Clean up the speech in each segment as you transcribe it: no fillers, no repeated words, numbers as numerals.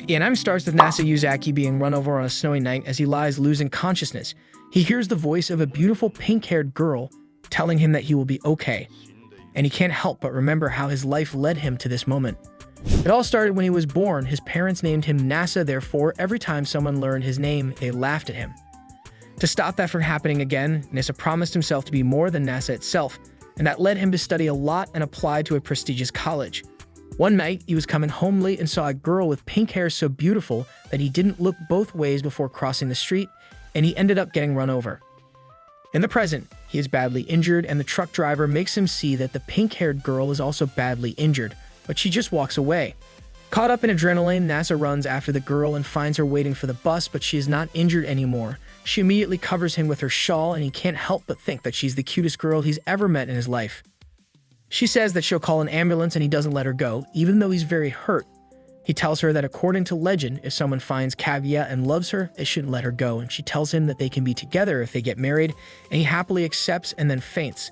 The anime starts with Nasa Yuzaki being run over on a snowy night as he lies losing consciousness. He hears the voice of a beautiful pink-haired girl telling him that he will be okay, and he can't help but remember how his life led him to this moment. It all started when he was born. His parents named him Nasa, therefore every time someone learned his name, they laughed at him. To stop that from happening again, Nasa promised himself to be more than Nasa itself, and that led him to study a lot and apply to a prestigious college. One night, he was coming home late and saw a girl with pink hair so beautiful that he didn't look both ways before crossing the street, and he ended up getting run over. In the present, he is badly injured, and the truck driver makes him see that the pink-haired girl is also badly injured, but she just walks away. Caught up in adrenaline, Nasa runs after the girl and finds her waiting for the bus, but she is not injured anymore. She immediately covers him with her shawl, and he can't help but think that she's the cutest girl he's ever met in his life. She says that she'll call an ambulance, and he doesn't let her go, even though he's very hurt. He tells her that according to legend, if someone finds Kaguya and loves her, they shouldn't let her go, and she tells him that they can be together if they get married, and he happily accepts and then faints.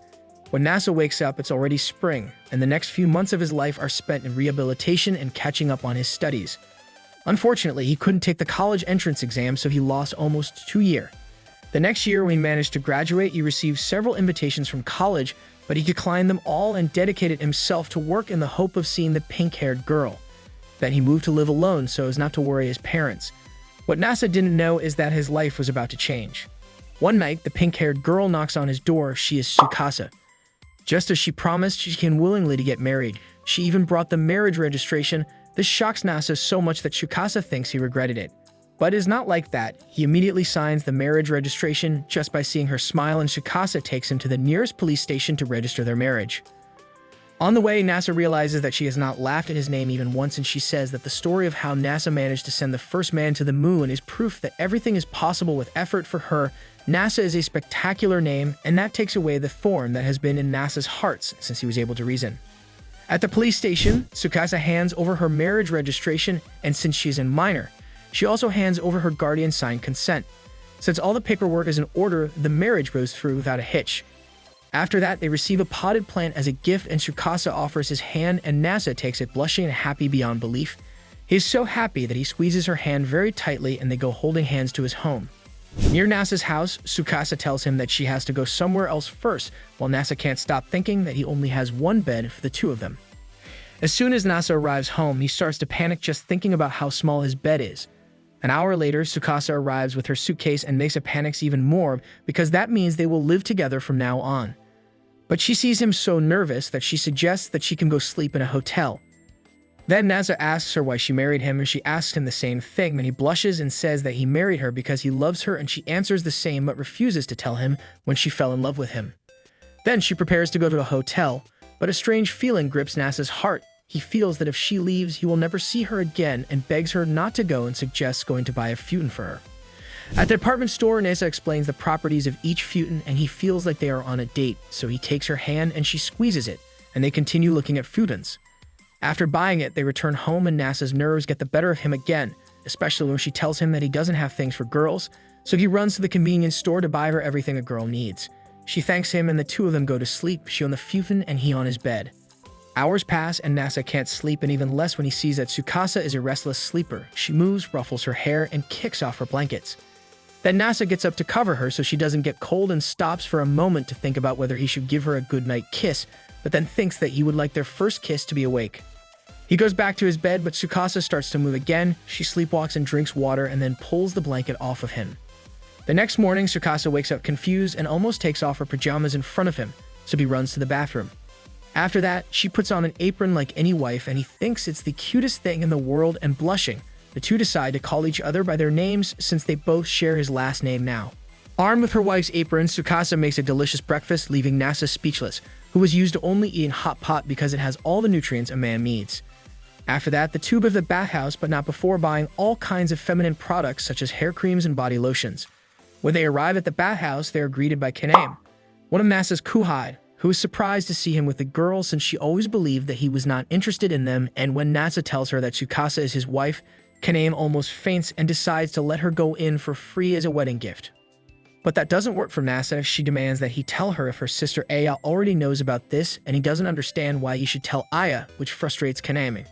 When Nasa wakes up, it's already spring, and the next few months of his life are spent in rehabilitation and catching up on his studies. Unfortunately, he couldn't take the college entrance exam, so he lost almost 2 years. The next year, when he managed to graduate, he received several invitations from college, but he declined them all and dedicated himself to work in the hope of seeing the pink-haired girl. Then he moved to live alone so as not to worry his parents. What Nasa didn't know is that his life was about to change. One night, the pink-haired girl knocks on his door. She is Tsukasa. Just as she promised, she came willingly to get married. She even brought the marriage registration. This shocks Nasa so much that Tsukasa thinks he regretted it. But it is not like that. He immediately signs the marriage registration just by seeing her smile, and Tsukasa takes him to the nearest police station to register their marriage. On the way, Nasa realizes that she has not laughed at his name even once, and she says that the story of how Nasa managed to send the first man to the moon is proof that everything is possible with effort. For her, Nasa is a spectacular name, and that takes away the thorn that has been in Nasa's hearts since he was able to reason. At the police station, Tsukasa hands over her marriage registration, and since she is a minor, she also hands over her guardian signed consent. Since all the paperwork is in order, the marriage goes through without a hitch. After that, they receive a potted plant as a gift, and Tsukasa offers his hand, and Nasa takes it, blushing and happy beyond belief. He is so happy that he squeezes her hand very tightly, and they go holding hands to his home. Near Nasa's house, Tsukasa tells him that she has to go somewhere else first, while Nasa can't stop thinking that he only has one bed for the two of them. As soon as Nasa arrives home, he starts to panic just thinking about how small his bed is. An hour later, Tsukasa arrives with her suitcase and makes it panics even more because that means they will live together from now on. But she sees him so nervous that she suggests that she can go sleep in a hotel. Then Nasa asks her why she married him, and she asks him the same thing, and he blushes and says that he married her because he loves her, and she answers the same but refuses to tell him when she fell in love with him. Then she prepares to go to a hotel, but a strange feeling grips Nasa's heart. He feels that if she leaves, he will never see her again and begs her not to go and suggests going to buy a futon for her. At the department store, Nasa explains the properties of each futon, and he feels like they are on a date, so he takes her hand and she squeezes it, and they continue looking at futons. After buying it, they return home, and Nasa's nerves get the better of him again, especially when she tells him that he doesn't have things for girls, so he runs to the convenience store to buy her everything a girl needs. She thanks him, and the two of them go to sleep, she on the futon and he on his bed. Hours pass, and Nasa can't sleep, and even less when he sees that Tsukasa is a restless sleeper. She moves, ruffles her hair, and kicks off her blankets. Then Nasa gets up to cover her so she doesn't get cold and stops for a moment to think about whether he should give her a goodnight kiss, but then thinks that he would like their first kiss to be awake. He goes back to his bed, but Tsukasa starts to move again. She sleepwalks and drinks water and then pulls the blanket off of him. The next morning, Tsukasa wakes up confused and almost takes off her pajamas in front of him, so he runs to the bathroom. After that, she puts on an apron like any wife, and he thinks it's the cutest thing in the world, and blushing, the two decide to call each other by their names since they both share his last name now. Armed with her wife's apron, Tsukasa makes a delicious breakfast, leaving Nasa speechless, who was used to only eat in hot pot because it has all the nutrients a man needs. After that, the two go to the bathhouse, but not before buying all kinds of feminine products such as hair creams and body lotions. When they arrive at the bathhouse, they are greeted by Kaname, one of Nasa's kuhai, who is surprised to see him with the girl since she always believed that he was not interested in them, and when Nasa tells her that Tsukasa is his wife, Kaname almost faints and decides to let her go in for free as a wedding gift. But that doesn't work for Nasa. She demands that he tell her if her sister Aya already knows about this, and he doesn't understand why he should tell Aya, which frustrates Kaname.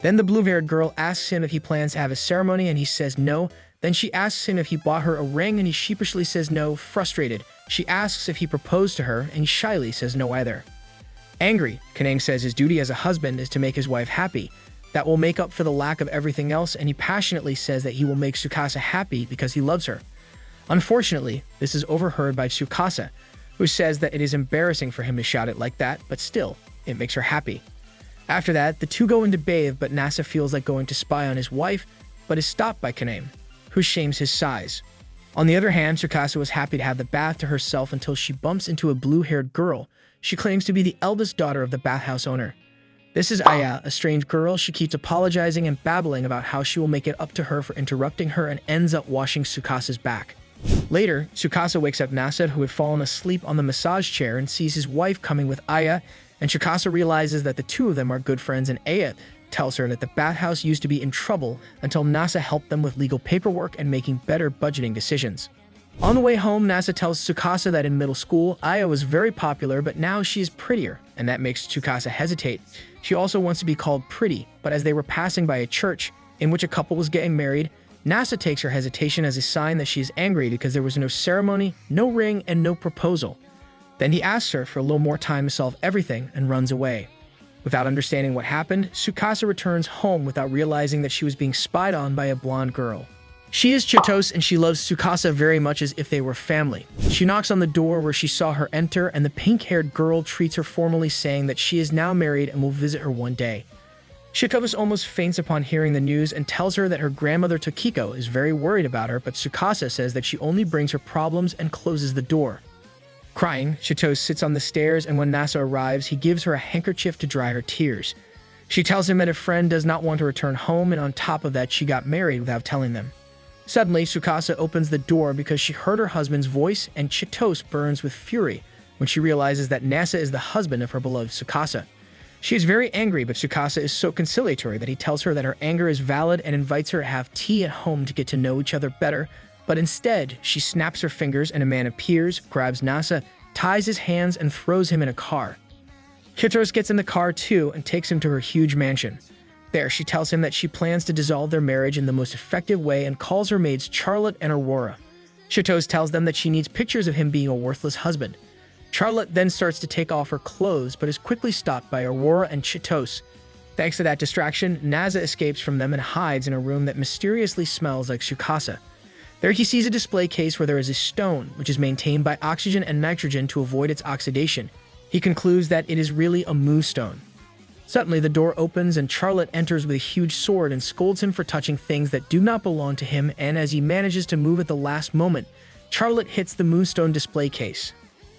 Then the blue-haired girl asks him if he plans to have a ceremony, and he says no. Then she asks him if he bought her a ring, and he sheepishly says no. Frustrated, she asks if he proposed to her, and he shyly says no either. Angry, Kanang says his duty as a husband is to make his wife happy. That will make up for the lack of everything else, and he passionately says that he will make Tsukasa happy because he loves her. Unfortunately, this is overheard by Tsukasa, who says that it is embarrassing for him to shout it like that, but still, it makes her happy. After that, the two go in to bathe, but Nasa feels like going to spy on his wife, but is stopped by Kaname, who shames his size. On the other hand, Tsukasa was happy to have the bath to herself until she bumps into a blue-haired girl. She claims to be the eldest daughter of the bathhouse owner. This is Aya, a strange girl. She keeps apologizing and babbling about how she will make it up to her for interrupting her and ends up washing Tsukasa's back. Later, Tsukasa wakes up Nasa, who had fallen asleep on the massage chair, and sees his wife coming with Aya, and Tsukasa realizes that the two of them are good friends, and Aya tells her that the bathhouse used to be in trouble until Nasa helped them with legal paperwork and making better budgeting decisions. On the way home, Nasa tells Tsukasa that in middle school, Aya was very popular, but now she is prettier, and that makes Tsukasa hesitate. She also wants to be called pretty, but as they were passing by a church in which a couple was getting married, Nasa takes her hesitation as a sign that she is angry because there was no ceremony, no ring, and no proposal. Then he asks her for a little more time to solve everything and runs away. Without understanding what happened, Tsukasa returns home without realizing that she was being spied on by a blonde girl. She is Chitose, and she loves Tsukasa very much as if they were family. She knocks on the door where she saw her enter, and the pink-haired girl treats her formally, saying that she is now married and will visit her one day. Chitose almost faints upon hearing the news and tells her that her grandmother Tokiko is very worried about her, but Tsukasa says that she only brings her problems and closes the door. Crying, Chitose sits on the stairs, and when Nasa arrives, he gives her a handkerchief to dry her tears. She tells him that a friend does not want to return home, and on top of that, she got married without telling them. Suddenly, Tsukasa opens the door because she heard her husband's voice, and Chitose burns with fury when she realizes that Nasa is the husband of her beloved Tsukasa. She is very angry, but Tsukasa is so conciliatory that he tells her that her anger is valid and invites her to have tea at home to get to know each other better, but instead, she snaps her fingers and a man appears, grabs Nasa, ties his hands, and throws him in a car. Chitose gets in the car too and takes him to her huge mansion. There, she tells him that she plans to dissolve their marriage in the most effective way and calls her maids Charlotte and Aurora. Chitose tells them that she needs pictures of him being a worthless husband. Charlotte then starts to take off her clothes, but is quickly stopped by Aurora and Chitose. Thanks to that distraction, Nasa escapes from them and hides in a room that mysteriously smells like Tsukasa. There he sees a display case where there is a stone, which is maintained by oxygen and nitrogen to avoid its oxidation. He concludes that it is really a moonstone. Suddenly, the door opens and Charlotte enters with a huge sword and scolds him for touching things that do not belong to him, and as he manages to move at the last moment, Charlotte hits the moonstone display case.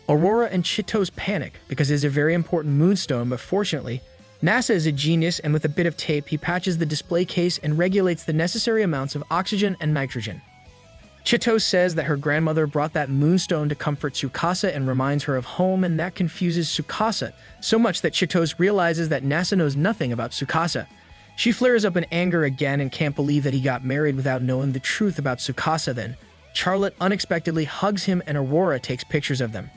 Aurora and Chitose panic because it is a very important moonstone, but fortunately, Nasa is a genius, and with a bit of tape, he patches the display case and regulates the necessary amounts of oxygen and nitrogen. Chitose says that her grandmother brought that moonstone to comfort Tsukasa and reminds her of home, and that confuses Tsukasa so much that Chitose realizes that Nasa knows nothing about Tsukasa. She flares up in anger again and can't believe that he got married without knowing the truth about Tsukasa. Then, Charlotte unexpectedly hugs him and Aurora takes pictures of them.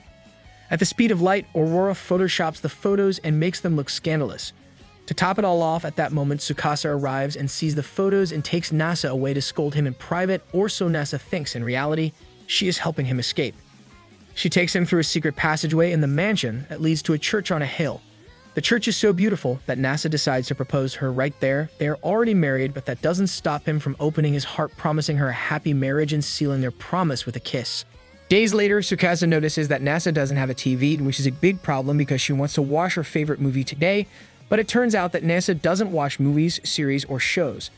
At the speed of light, Aurora photoshops the photos and makes them look scandalous. To top it all off, at that moment, Tsukasa arrives and sees the photos and takes Nasa away to scold him in private, or so Nasa thinks. In reality, she is helping him escape. She takes him through a secret passageway in the mansion that leads to a church on a hill. The church is so beautiful that Nasa decides to propose her right there. They are already married, but that doesn't stop him from opening his heart, promising her a happy marriage and sealing their promise with a kiss. Days later, Tsukasa notices that Nasa doesn't have a TV, which is a big problem because she wants to watch her favorite movie today, but it turns out that Nasa doesn't watch movies, series, or shows.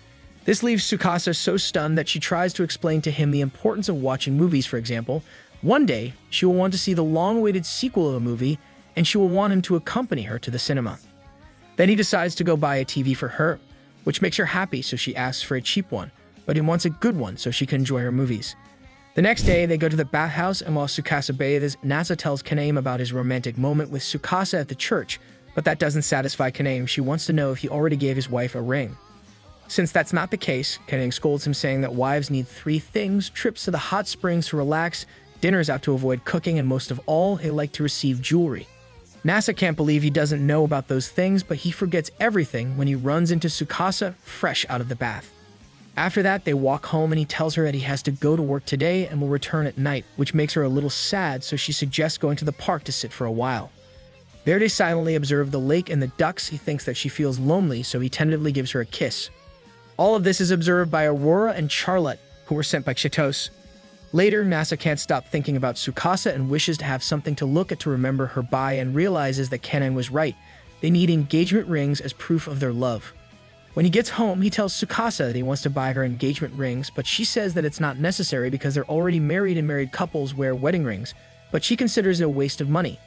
This leaves Tsukasa so stunned that she tries to explain to him the importance of watching movies. For example, one day, she will want to see the long-awaited sequel of a movie, and she will want him to accompany her to the cinema. Then he decides to go buy a TV for her, which makes her happy, so she asks for a cheap one, but he wants a good one so she can enjoy her movies. The next day, they go to the bathhouse, and while Tsukasa bathes, Nasa tells Kaname about his romantic moment with Tsukasa at the church, but that doesn't satisfy Kaname. She wants to know if he already gave his wife a ring. Since that's not the case, Kaname scolds him, saying that wives need 3 things: trips to the hot springs to relax, dinners out to avoid cooking, and most of all, they like to receive jewelry. Nasa can't believe he doesn't know about those things, but he forgets everything when he runs into Tsukasa fresh out of the bath. After that, they walk home and he tells her that he has to go to work today and will return at night, which makes her a little sad, so she suggests going to the park to sit for a while. There they silently observe the lake and the ducks. He thinks that she feels lonely, so he tentatively gives her a kiss. All of this is observed by Aurora and Charlotte, who were sent by Chitos. Later, Nasa can't stop thinking about Tsukasa and wishes to have something to look at to remember her by, and realizes that Kennen was right. They need engagement rings as proof of their love. When he gets home, he tells Tsukasa that he wants to buy her engagement rings, but she says that it's not necessary because they're already married and married couples wear wedding rings, but she considers it a waste of money.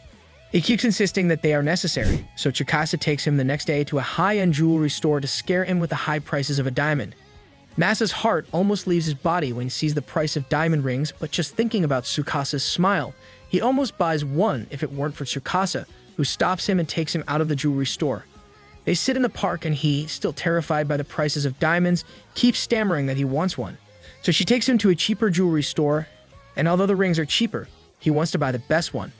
He keeps insisting that they are necessary, so Tsukasa takes him the next day to a high-end jewelry store to scare him with the high prices of a diamond. Nasa's heart almost leaves his body when he sees the price of diamond rings, but just thinking about Tsukasa's smile, he almost buys one if it weren't for Tsukasa, who stops him and takes him out of the jewelry store. They sit in the park and he, still terrified by the prices of diamonds, keeps stammering that he wants one. So she takes him to a cheaper jewelry store, and although the rings are cheaper, he wants to buy the best one.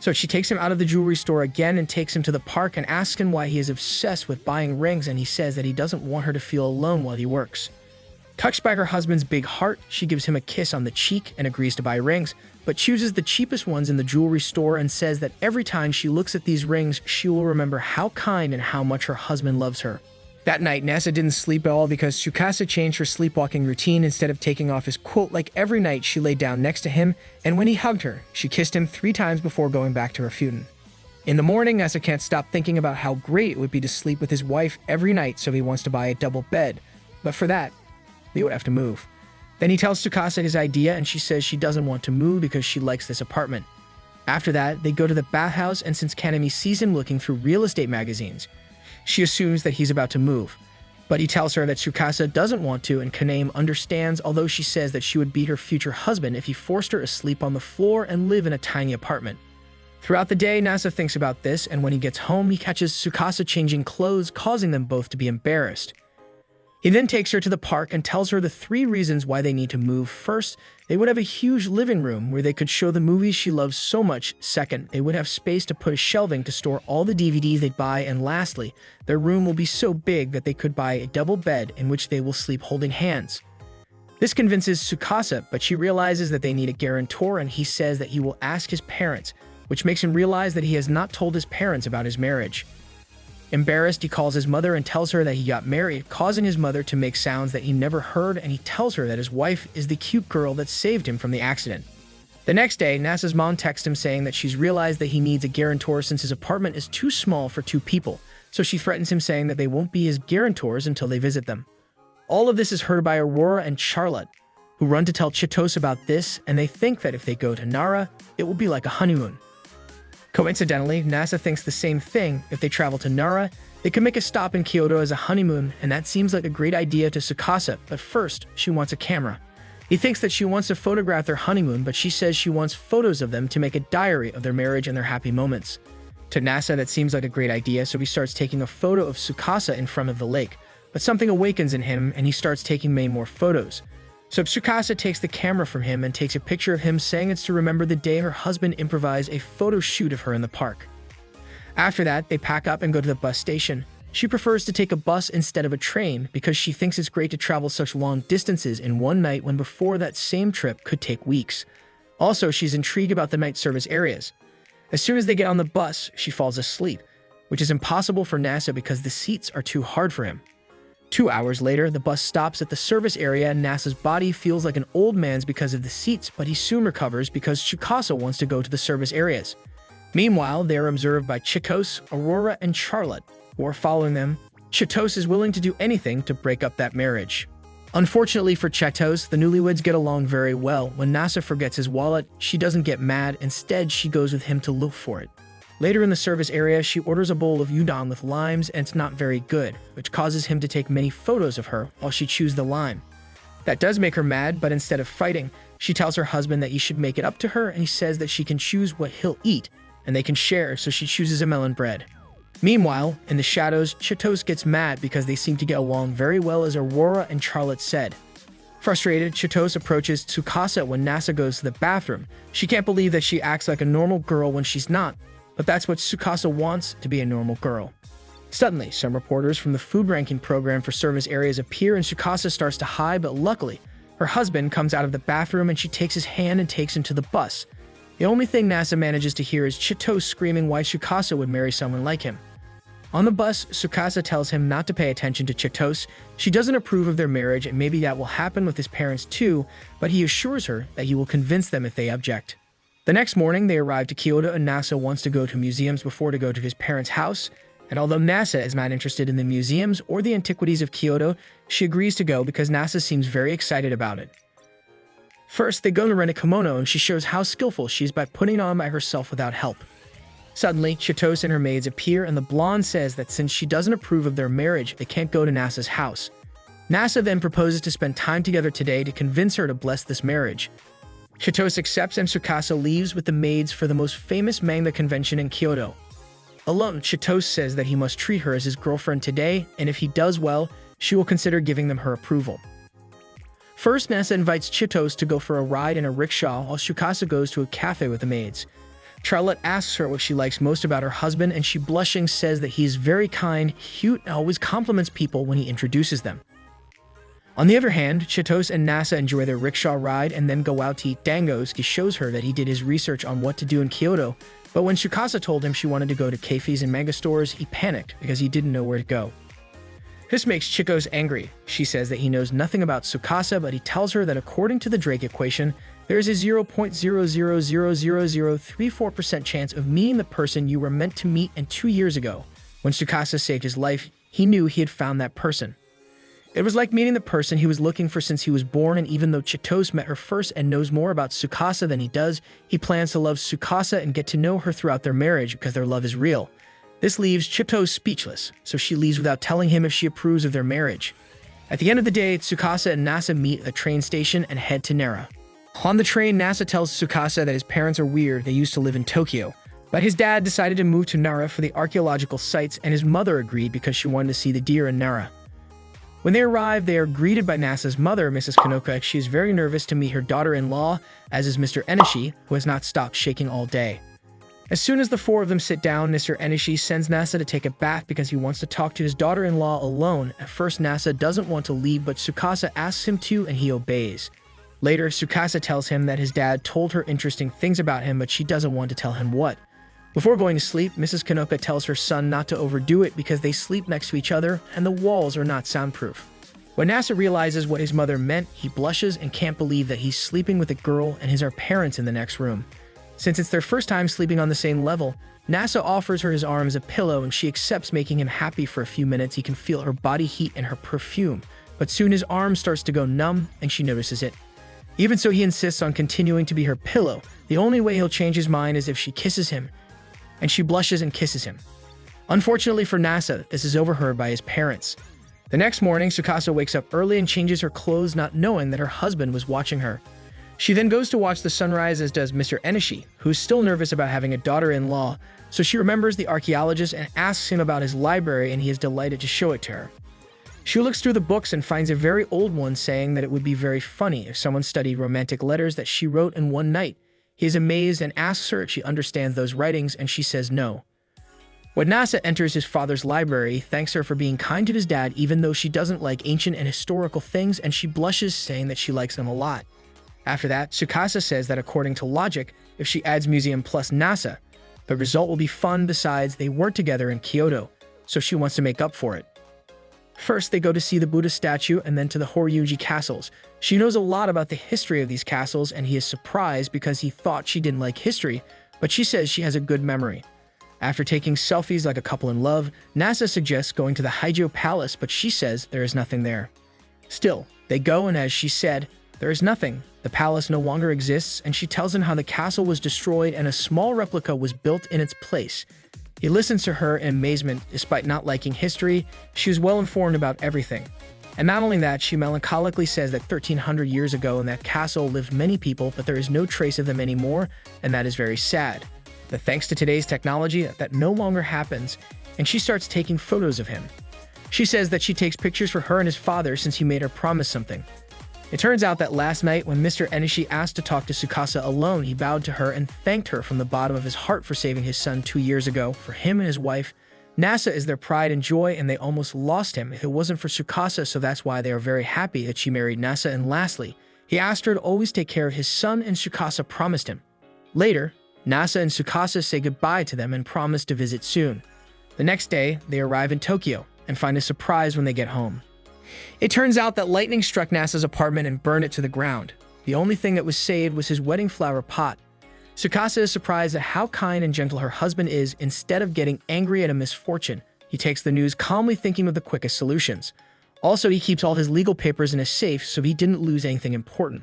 So she takes him out of the jewelry store again and takes him to the park and asks him why he is obsessed with buying rings, and he says that he doesn't want her to feel alone while he works. Touched by her husband's big heart, she gives him a kiss on the cheek and agrees to buy rings, but chooses the cheapest ones in the jewelry store and says that every time she looks at these rings, she will remember how kind and how much her husband loves her. That night, Nasa didn't sleep at all because Tsukasa changed her sleepwalking routine. Instead of taking off his quilt like every night, she lay down next to him, and when he hugged her, she kissed him 3 times before going back to her futon. In the morning, Nasa can't stop thinking about how great it would be to sleep with his wife every night, so he wants to buy a double bed. But for that, they would have to move. Then he tells Tsukasa his idea, and she says she doesn't want to move because she likes this apartment. After that, they go to the bathhouse, and since Kanemi sees him looking through real estate magazines, she assumes that he's about to move. But he tells her that Tsukasa doesn't want to, and Kaname understands, although she says that she would beat her future husband if he forced her to sleep on the floor and live in a tiny apartment. Throughout the day, Nasa thinks about this, and when he gets home, he catches Tsukasa changing clothes, causing them both to be embarrassed. He then takes her to the park and tells her the 3 reasons why they need to move. First, they would have a huge living room where they could show the movies she loves so much. Second, they would have space to put a shelving to store all the DVDs they'd buy. And lastly, their room will be so big that they could buy a double bed in which they will sleep holding hands. This convinces Tsukasa, but she realizes that they need a guarantor, and he says that he will ask his parents, which makes him realize that he has not told his parents about his marriage. Embarrassed, he calls his mother and tells her that he got married, causing his mother to make sounds that he never heard, and he tells her that his wife is the cute girl that saved him from the accident. The next day, Nasa's mom texts him saying that she's realized that he needs a guarantor since his apartment is too small for 2 people, so she threatens him saying that they won't be his guarantors until they visit them. All of this is heard by Aurora and Charlotte, who run to tell Chitos about this, and they think that if they go to Nara, it will be like a honeymoon. Coincidentally, Nasa thinks the same thing. If they travel to Nara, they could make a stop in Kyoto as a honeymoon, and that seems like a great idea to Tsukasa, but first, she wants a camera. He thinks that she wants to photograph their honeymoon, but she says she wants photos of them to make a diary of their marriage and their happy moments. To Nasa, that seems like a great idea, so he starts taking a photo of Tsukasa in front of the lake, but something awakens in him, and he starts taking many more photos. So Tsukasa takes the camera from him and takes a picture of him, saying it's to remember the day her husband improvised a photo shoot of her in the park. After that, they pack up and go to the bus station. She prefers to take a bus instead of a train because she thinks it's great to travel such long distances in one night when before that same trip could take weeks. Also, she's intrigued about the night service areas. As soon as they get on the bus, she falls asleep, which is impossible for Nasa because the seats are too hard for him. 2 hours later, the bus stops at the service area, and Nasa's body feels like an old man's because of the seats, but he soon recovers because Tsukasa wants to go to the service areas. Meanwhile, they are observed by Chitos, Aurora, and Charlotte, who are following them. Chitos is willing to do anything to break up that marriage. Unfortunately for Chitos, the newlyweds get along very well. When Nasa forgets his wallet, she doesn't get mad. Instead, she goes with him to look for it. Later in the service area, she orders a bowl of udon with limes, and it's not very good, which causes him to take many photos of her while she chews the lime. That does make her mad, but instead of fighting, she tells her husband that he should make it up to her, and he says that she can choose what he'll eat, and they can share, so she chooses a melon bread. Meanwhile, in the shadows, Chitos gets mad because they seem to get along very well, as Aurora and Charlotte said. Frustrated, Chitos approaches Tsukasa when Nasa goes to the bathroom. She can't believe that she acts like a normal girl when she's not, but that's what Tsukasa wants, to be a normal girl. Suddenly, some reporters from the food ranking program for service areas appear and Tsukasa starts to hide, but luckily, her husband comes out of the bathroom and she takes his hand and takes him to the bus. The only thing Nasa manages to hear is Chitose screaming why Tsukasa would marry someone like him. On the bus, Tsukasa tells him not to pay attention to Chitose. She doesn't approve of their marriage and maybe that will happen with his parents too, but he assures her that he will convince them if they object. The next morning, they arrive to Kyoto and Nasa wants to go to museums before to go to his parents' house. And although Nasa is not interested in the museums or the antiquities of Kyoto, she agrees to go because Nasa seems very excited about it. First, they go to rent a kimono and she shows how skillful she is by putting it on by herself without help. Suddenly, Chitose and her maids appear and the blonde says that since she doesn't approve of their marriage, they can't go to Nasa's house. Nasa then proposes to spend time together today to convince her to bless this marriage. Chitose accepts and Tsukasa leaves with the maids for the most famous manga convention in Kyoto. Alone, Chitose says that he must treat her as his girlfriend today, and if he does well, she will consider giving them her approval. First, Nasa invites Chitose to go for a ride in a rickshaw while Tsukasa goes to a cafe with the maids. Charlotte asks her what she likes most about her husband, and she blushing says that he is very kind, cute, and always compliments people when he introduces them. On the other hand, Chitose and Nasa enjoy their rickshaw ride and then go out to eat dangos. He shows her that he did his research on what to do in Kyoto, but when Tsukasa told him she wanted to go to cafes and manga stores, he panicked because he didn't know where to go. This makes Chitose angry. She says that he knows nothing about Tsukasa, but he tells her that according to the Drake equation, there is a 0.000034% chance of meeting the person you were meant to meet, and 2 years ago, when Tsukasa saved his life, he knew he had found that person. It was like meeting the person he was looking for since he was born, and even though Chitose met her first and knows more about Tsukasa than he does, he plans to love Tsukasa and get to know her throughout their marriage because their love is real. This leaves Chitose speechless, so she leaves without telling him if she approves of their marriage. At the end of the day, Tsukasa and Nasa meet at a train station and head to Nara. On the train, Nasa tells Tsukasa that his parents are weird, they used to live in Tokyo. But his dad decided to move to Nara for the archaeological sites, and his mother agreed because she wanted to see the deer in Nara. When they arrive, they are greeted by Nasa's mother, Mrs. Kanoka. She is very nervous to meet her daughter-in-law, as is Mr. Enishi, who has not stopped shaking all day. As soon as the four of them sit down, Mr. Enishi sends Nasa to take a bath because he wants to talk to his daughter-in-law alone. At first, Nasa doesn't want to leave, but Tsukasa asks him to, and he obeys. Later, Tsukasa tells him that his dad told her interesting things about him, but she doesn't want to tell him what. Before going to sleep, Mrs. Kanoka tells her son not to overdo it because they sleep next to each other and the walls are not soundproof. When Nasa realizes what his mother meant, he blushes and can't believe that he's sleeping with a girl and his parents in the next room. Since it's their first time sleeping on the same level, Nasa offers her his arm as a pillow and she accepts, making him happy for a few minutes. He can feel her body heat and her perfume, but soon his arm starts to go numb and she notices it. Even so, he insists on continuing to be her pillow. The only way he'll change his mind is if she kisses him, and she blushes and kisses him. Unfortunately for Nasa, this is overheard by his parents. The next morning, Tsukasa wakes up early and changes her clothes, not knowing that her husband was watching her. She then goes to watch the sunrise, as does Mr. Enishi, who's still nervous about having a daughter-in-law, so she remembers the archaeologist and asks him about his library, and he is delighted to show it to her. She looks through the books and finds a very old one saying that it would be very funny if someone studied romantic letters that she wrote in one night. He is amazed and asks her if she understands those writings, and she says no. When Nasa enters his father's library, he thanks her for being kind to his dad even though she doesn't like ancient and historical things, and she blushes, saying that she likes them a lot. After that, Tsukasa says that according to logic, if she adds museum plus Nasa, the result will be fun. Besides, they weren't together in Kyoto, so she wants to make up for it. First, they go to see the Buddha statue and then to the Horyuji castles. She knows a lot about the history of these castles, and he is surprised because he thought she didn't like history, but she says she has a good memory. After taking selfies like a couple in love, Nasa suggests going to the Haijo Palace, but she says there is nothing there. Still, they go, and as she said, there is nothing. The palace no longer exists, and she tells him how the castle was destroyed and a small replica was built in its place. He listens to her in amazement. Despite not liking history, she was well informed about everything. And not only that, she melancholically says that 1300 years ago in that castle lived many people, but there is no trace of them anymore, and that is very sad. But thanks to today's technology, that no longer happens, and she starts taking photos of him. She says that she takes pictures for her and his father since he made her promise something. It turns out that last night when Mr. Enishi asked to talk to Tsukasa alone, he bowed to her and thanked her from the bottom of his heart for saving his son 2 years ago. For him and his wife, Nasa is their pride and joy, and they almost lost him if it wasn't for Tsukasa, so that's why they are very happy that she married Nasa. And lastly, he asked her to always take care of his son, and Tsukasa promised him. Later, Nasa and Tsukasa say goodbye to them and promise to visit soon. The next day, they arrive in Tokyo and find a surprise when they get home. It turns out that lightning struck Nasa's apartment and burned it to the ground. The only thing that was saved was his wedding flower pot. Tsukasa is surprised at how kind and gentle her husband is. Instead of getting angry at a misfortune, he takes the news calmly, thinking of the quickest solutions. Also, he keeps all his legal papers in a safe so he didn't lose anything important.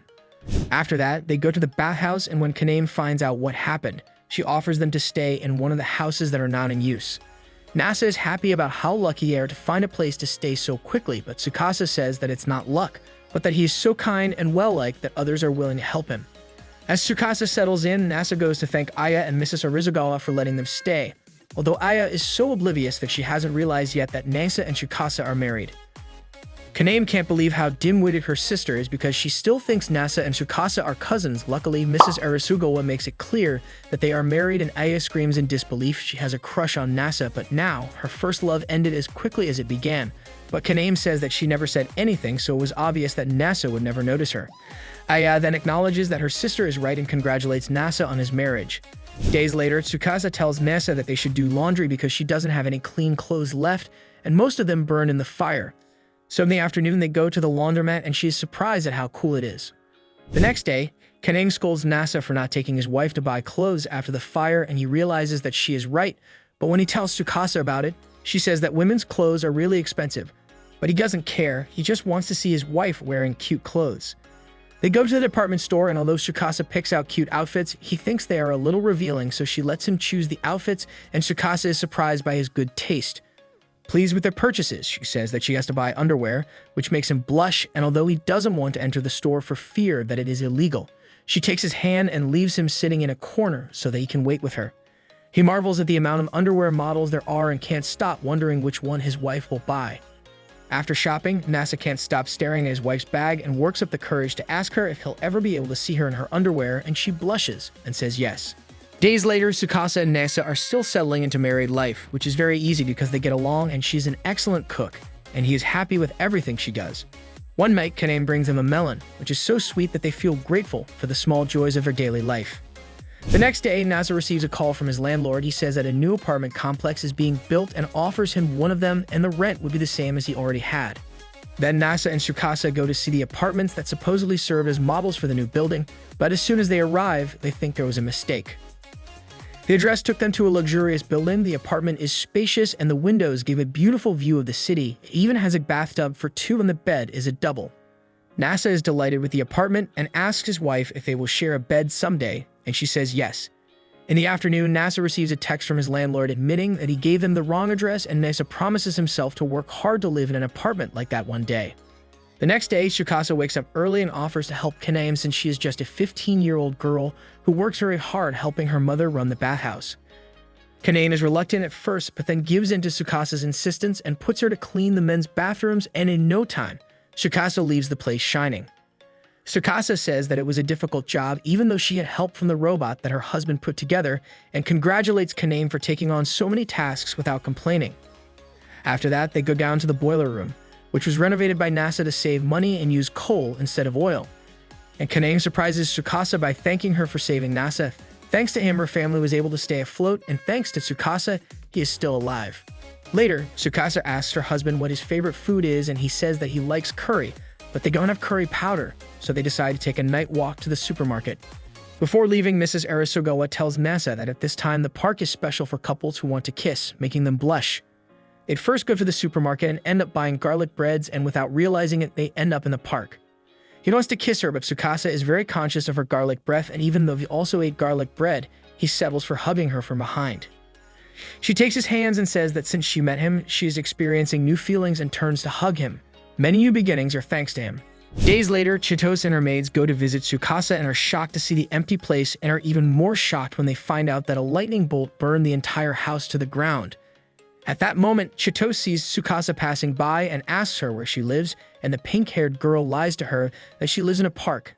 After that, they go to the bathhouse, and when Kaname finds out what happened, she offers them to stay in one of the houses that are not in use. Nasa is happy about how lucky they are to find a place to stay so quickly, but Tsukasa says that it's not luck, but that he is so kind and well-liked that others are willing to help him. As Tsukasa settles in, Nasa goes to thank Aya and Mrs. Arizugawa for letting them stay, although Aya is so oblivious that she hasn't realized yet that Nasa and Tsukasa are married. Kaname can't believe how dim-witted her sister is because she still thinks Nasa and Tsukasa are cousins. Luckily, Mrs. Arisugawa makes it clear that they are married, and Aya screams in disbelief. She has a crush on Nasa, but now her first love ended as quickly as it began. But Kaname says that she never said anything, so it was obvious that Nasa would never notice her. Aya then acknowledges that her sister is right and congratulates Nasa on his marriage. Days later, Tsukasa tells Nasa that they should do laundry because she doesn't have any clean clothes left, and most of them burned in the fire. So in the afternoon, they go to the laundromat, and she is surprised at how cool it is. The next day, Kaname scolds Nasa for not taking his wife to buy clothes after the fire, and he realizes that she is right, but when he tells Tsukasa about it, she says that women's clothes are really expensive. But he doesn't care, he just wants to see his wife wearing cute clothes. They go to the department store, and although Tsukasa picks out cute outfits, he thinks they are a little revealing, so she lets him choose the outfits, and Tsukasa is surprised by his good taste. Pleased with their purchases, she says that she has to buy underwear, which makes him blush, and although he doesn't want to enter the store for fear that it is illegal, she takes his hand and leaves him sitting in a corner so that he can wait with her. He marvels at the amount of underwear models there are and can't stop wondering which one his wife will buy. After shopping, Nasa can't stop staring at his wife's bag and works up the courage to ask her if he'll ever be able to see her in her underwear, and she blushes and says yes. Days later, Tsukasa and Nasa are still settling into married life, which is very easy because they get along and she's an excellent cook, and he is happy with everything she does. One night, Kaname brings them a melon, which is so sweet that they feel grateful for the small joys of her daily life. The next day, Nasa receives a call from his landlord. He says that a new apartment complex is being built and offers him one of them, and the rent would be the same as he already had. Then Nasa and Tsukasa go to see the apartments that supposedly serve as models for the new building, but as soon as they arrive, they think there was a mistake. The address took them to a luxurious building. The apartment is spacious, and the windows give a beautiful view of the city. It even has a bathtub for two, and the bed is a double. Nasa is delighted with the apartment and asks his wife if they will share a bed someday, and she says yes. In the afternoon, Nasa receives a text from his landlord admitting that he gave them the wrong address, and Nasa promises himself to work hard to live in an apartment like that one day. The next day, Tsukasa wakes up early and offers to help Kaname since she is just a 15-year-old girl who works very hard helping her mother run the bathhouse. Kaname is reluctant at first, but then gives in to Tsukasa's insistence and puts her to clean the men's bathrooms, and in no time, Tsukasa leaves the place shining. Tsukasa says that it was a difficult job even though she had help from the robot that her husband put together, and congratulates Kaname for taking on so many tasks without complaining. After that, they go down to the boiler room, which was renovated by Nasa to save money and use coal instead of oil. And Kaname surprises Tsukasa by thanking her for saving Nasa. Thanks to him, her family was able to stay afloat, and thanks to Tsukasa, he is still alive. Later, Tsukasa asks her husband what his favorite food is, and he says that he likes curry, but they don't have curry powder, so they decide to take a night walk to the supermarket. Before leaving, Mrs. Arisugawa tells Nasa that at this time the park is special for couples who want to kiss, making them blush. They'd first go to the supermarket and end up buying garlic breads, and without realizing it, they end up in the park. He wants to kiss her, but Tsukasa is very conscious of her garlic breath, and even though he also ate garlic bread, he settles for hugging her from behind. She takes his hands and says that since she met him, she is experiencing new feelings and turns to hug him. Many new beginnings are thanks to him. Days later, Chitose and her maids go to visit Tsukasa and are shocked to see the empty place, and are even more shocked when they find out that a lightning bolt burned the entire house to the ground. At that moment, Chitose sees Tsukasa passing by and asks her where she lives, and the pink-haired girl lies to her that she lives in a park.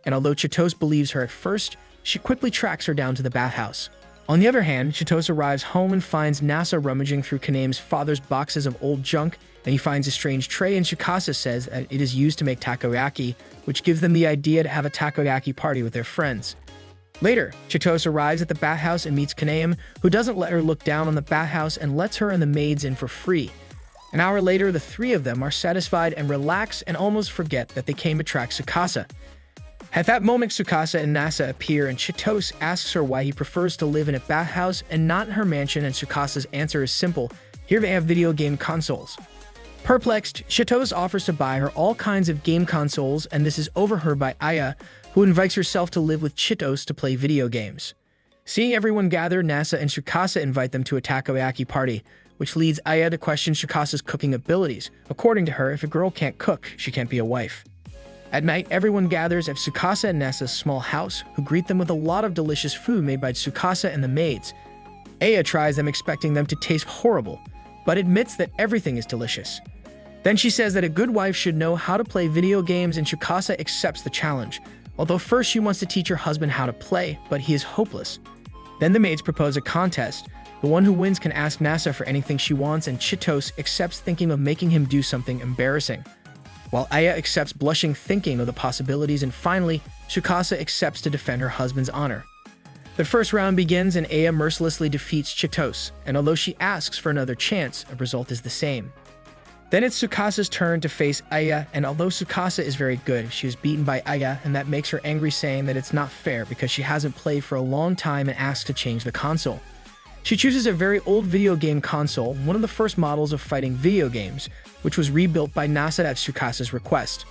And although Chitose believes her at first, she quickly tracks her down to the bathhouse. On the other hand, Chitose arrives home and finds Nasa rummaging through Kaneme's father's boxes of old junk, and he finds a strange tray, and Tsukasa says that it is used to make takoyaki, which gives them the idea to have a takoyaki party with their friends. Later, Chitose arrives at the bathhouse and meets Kaname, who doesn't let her look down on the bathhouse and lets her and the maids in for free. An hour later, the three of them are satisfied and relax and almost forget that they came to track Tsukasa. At that moment, Tsukasa and Nasa appear, and Chitose asks her why he prefers to live in a bathhouse and not in her mansion, and Tsukasa's answer is simple: here they have video game consoles. Perplexed, Chitose offers to buy her all kinds of game consoles, and this is overheard by Aya, who invites herself to live with Chitose to play video games. Seeing everyone gather, Nasa and Tsukasa invite them to a takoyaki party, which leads Aya to question Tsukasa's cooking abilities. According to her, if a girl can't cook, she can't be a wife. At night, everyone gathers at Tsukasa and Nasa's small house, who greet them with a lot of delicious food made by Tsukasa and the maids. Aya tries them, expecting them to taste horrible, but admits that everything is delicious. Then she says that a good wife should know how to play video games, and Tsukasa accepts the challenge, although first she wants to teach her husband how to play, but he is hopeless. Then the maids propose a contest. The one who wins can ask Nasa for anything she wants, and Chitose accepts, thinking of making him do something embarrassing, while Aya accepts, blushing, thinking of the possibilities, and finally, Tsukasa accepts to defend her husband's honor. The first round begins, and Aya mercilessly defeats Chitose, and although she asks for another chance, the result is the same. Then it's Tsukasa's turn to face Aya, and although Tsukasa is very good, she is beaten by Aya, and that makes her angry, saying that it's not fair because she hasn't played for a long time, and asks to change the console. She chooses a very old video game console, one of the first models of fighting video games, which was rebuilt by Nasa at Tsukasa's request.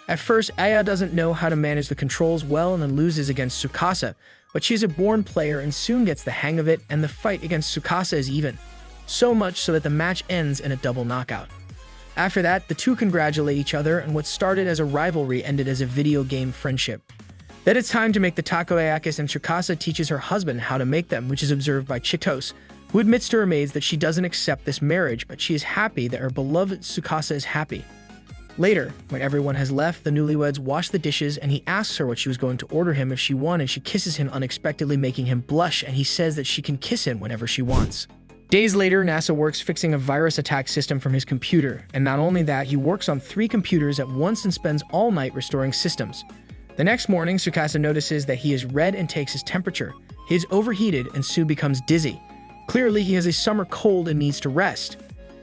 At first, Aya doesn't know how to manage the controls well and then loses against Tsukasa, but she's a born player and soon gets the hang of it, and the fight against Tsukasa is even. So much so that the match ends in a double knockout. After that, the two congratulate each other, and what started as a rivalry ended as a video game friendship. Then it's time to make the takoyakis, and Tsukasa teaches her husband how to make them, which is observed by Chitose, who admits to her maids that she doesn't accept this marriage, but she is happy that her beloved Tsukasa is happy. Later, when everyone has left, the newlyweds wash the dishes, and he asks her what she was going to order him if she won, and she kisses him unexpectedly, making him blush, and he says that she can kiss him whenever she wants. Days later, Nasa works fixing a virus attack system from his computer, and not only that, he works on 3 computers at once and spends all night restoring systems. The next morning, Tsukasa notices that he is red and takes his temperature. He is overheated and soon becomes dizzy. Clearly, he has a summer cold and needs to rest.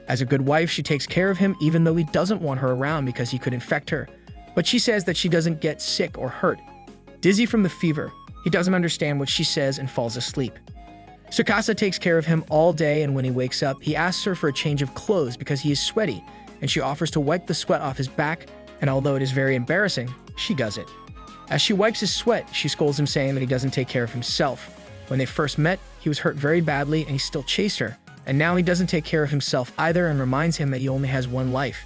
As a good wife, she takes care of him even though he doesn't want her around because he could infect her. But she says that she doesn't get sick or hurt. Dizzy from the fever, he doesn't understand what she says and falls asleep. Tsukasa takes care of him all day, and when he wakes up, he asks her for a change of clothes because he is sweaty, and she offers to wipe the sweat off his back, and although it is very embarrassing, she does it. As she wipes his sweat, she scolds him, saying that he doesn't take care of himself. When they first met, he was hurt very badly and he still chased her, and now he doesn't take care of himself either and reminds him that he only has one life.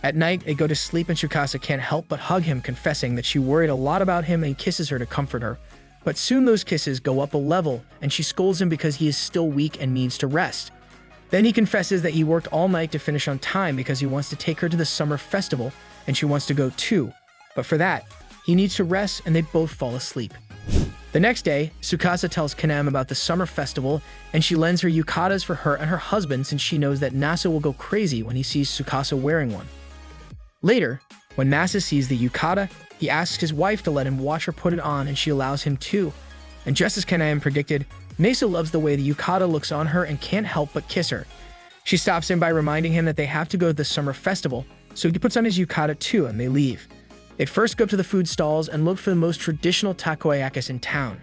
At night, they go to sleep, and Tsukasa can't help but hug him, confessing that she worried a lot about him, and he kisses her to comfort her. But soon those kisses go up a level, and she scolds him because he is still weak and needs to rest. Then he confesses that he worked all night to finish on time because he wants to take her to the summer festival, and she wants to go too. But for that, he needs to rest, and they both fall asleep. The next day, Tsukasa tells Kaname about the summer festival, and she lends her yukatas for her and her husband since she knows that Nasa will go crazy when he sees Tsukasa wearing one. Later, when Nasa sees the yukata, he asks his wife to let him watch her put it on, and she allows him to. And just as Kaname predicted, Nasa loves the way the yukata looks on her and can't help but kiss her. She stops him by reminding him that they have to go to the summer festival, so he puts on his yukata too, and they leave. They first go to the food stalls and look for the most traditional takoyakis in town.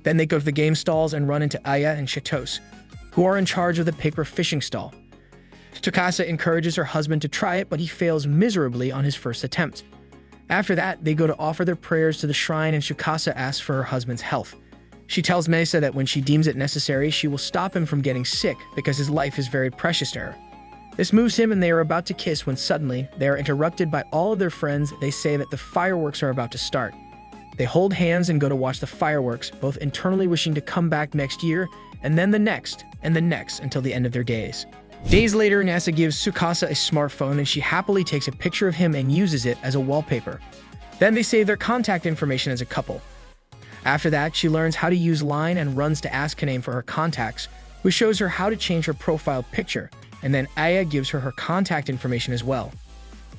Then they go to the game stalls and run into Aya and Chitose, who are in charge of the paper fishing stall. Tsukasa encourages her husband to try it, but he fails miserably on his first attempt. After that, they go to offer their prayers to the shrine, and Tsukasa asks for her husband's health. She tells Mesa that when she deems it necessary, she will stop him from getting sick because his life is very precious to her. This moves him, and they are about to kiss when suddenly they are interrupted by all of their friends. They say that the fireworks are about to start. They hold hands and go to watch the fireworks, both internally wishing to come back next year, and then the next, and the next until the end of their days. Days later, Nasa gives Tsukasa a smartphone and she happily takes a picture of him and uses it as a wallpaper. Then they save their contact information as a couple. After that, she learns how to use Line and runs to ask Kaname for her contacts, which shows her how to change her profile picture, and then Aya gives her her contact information as well.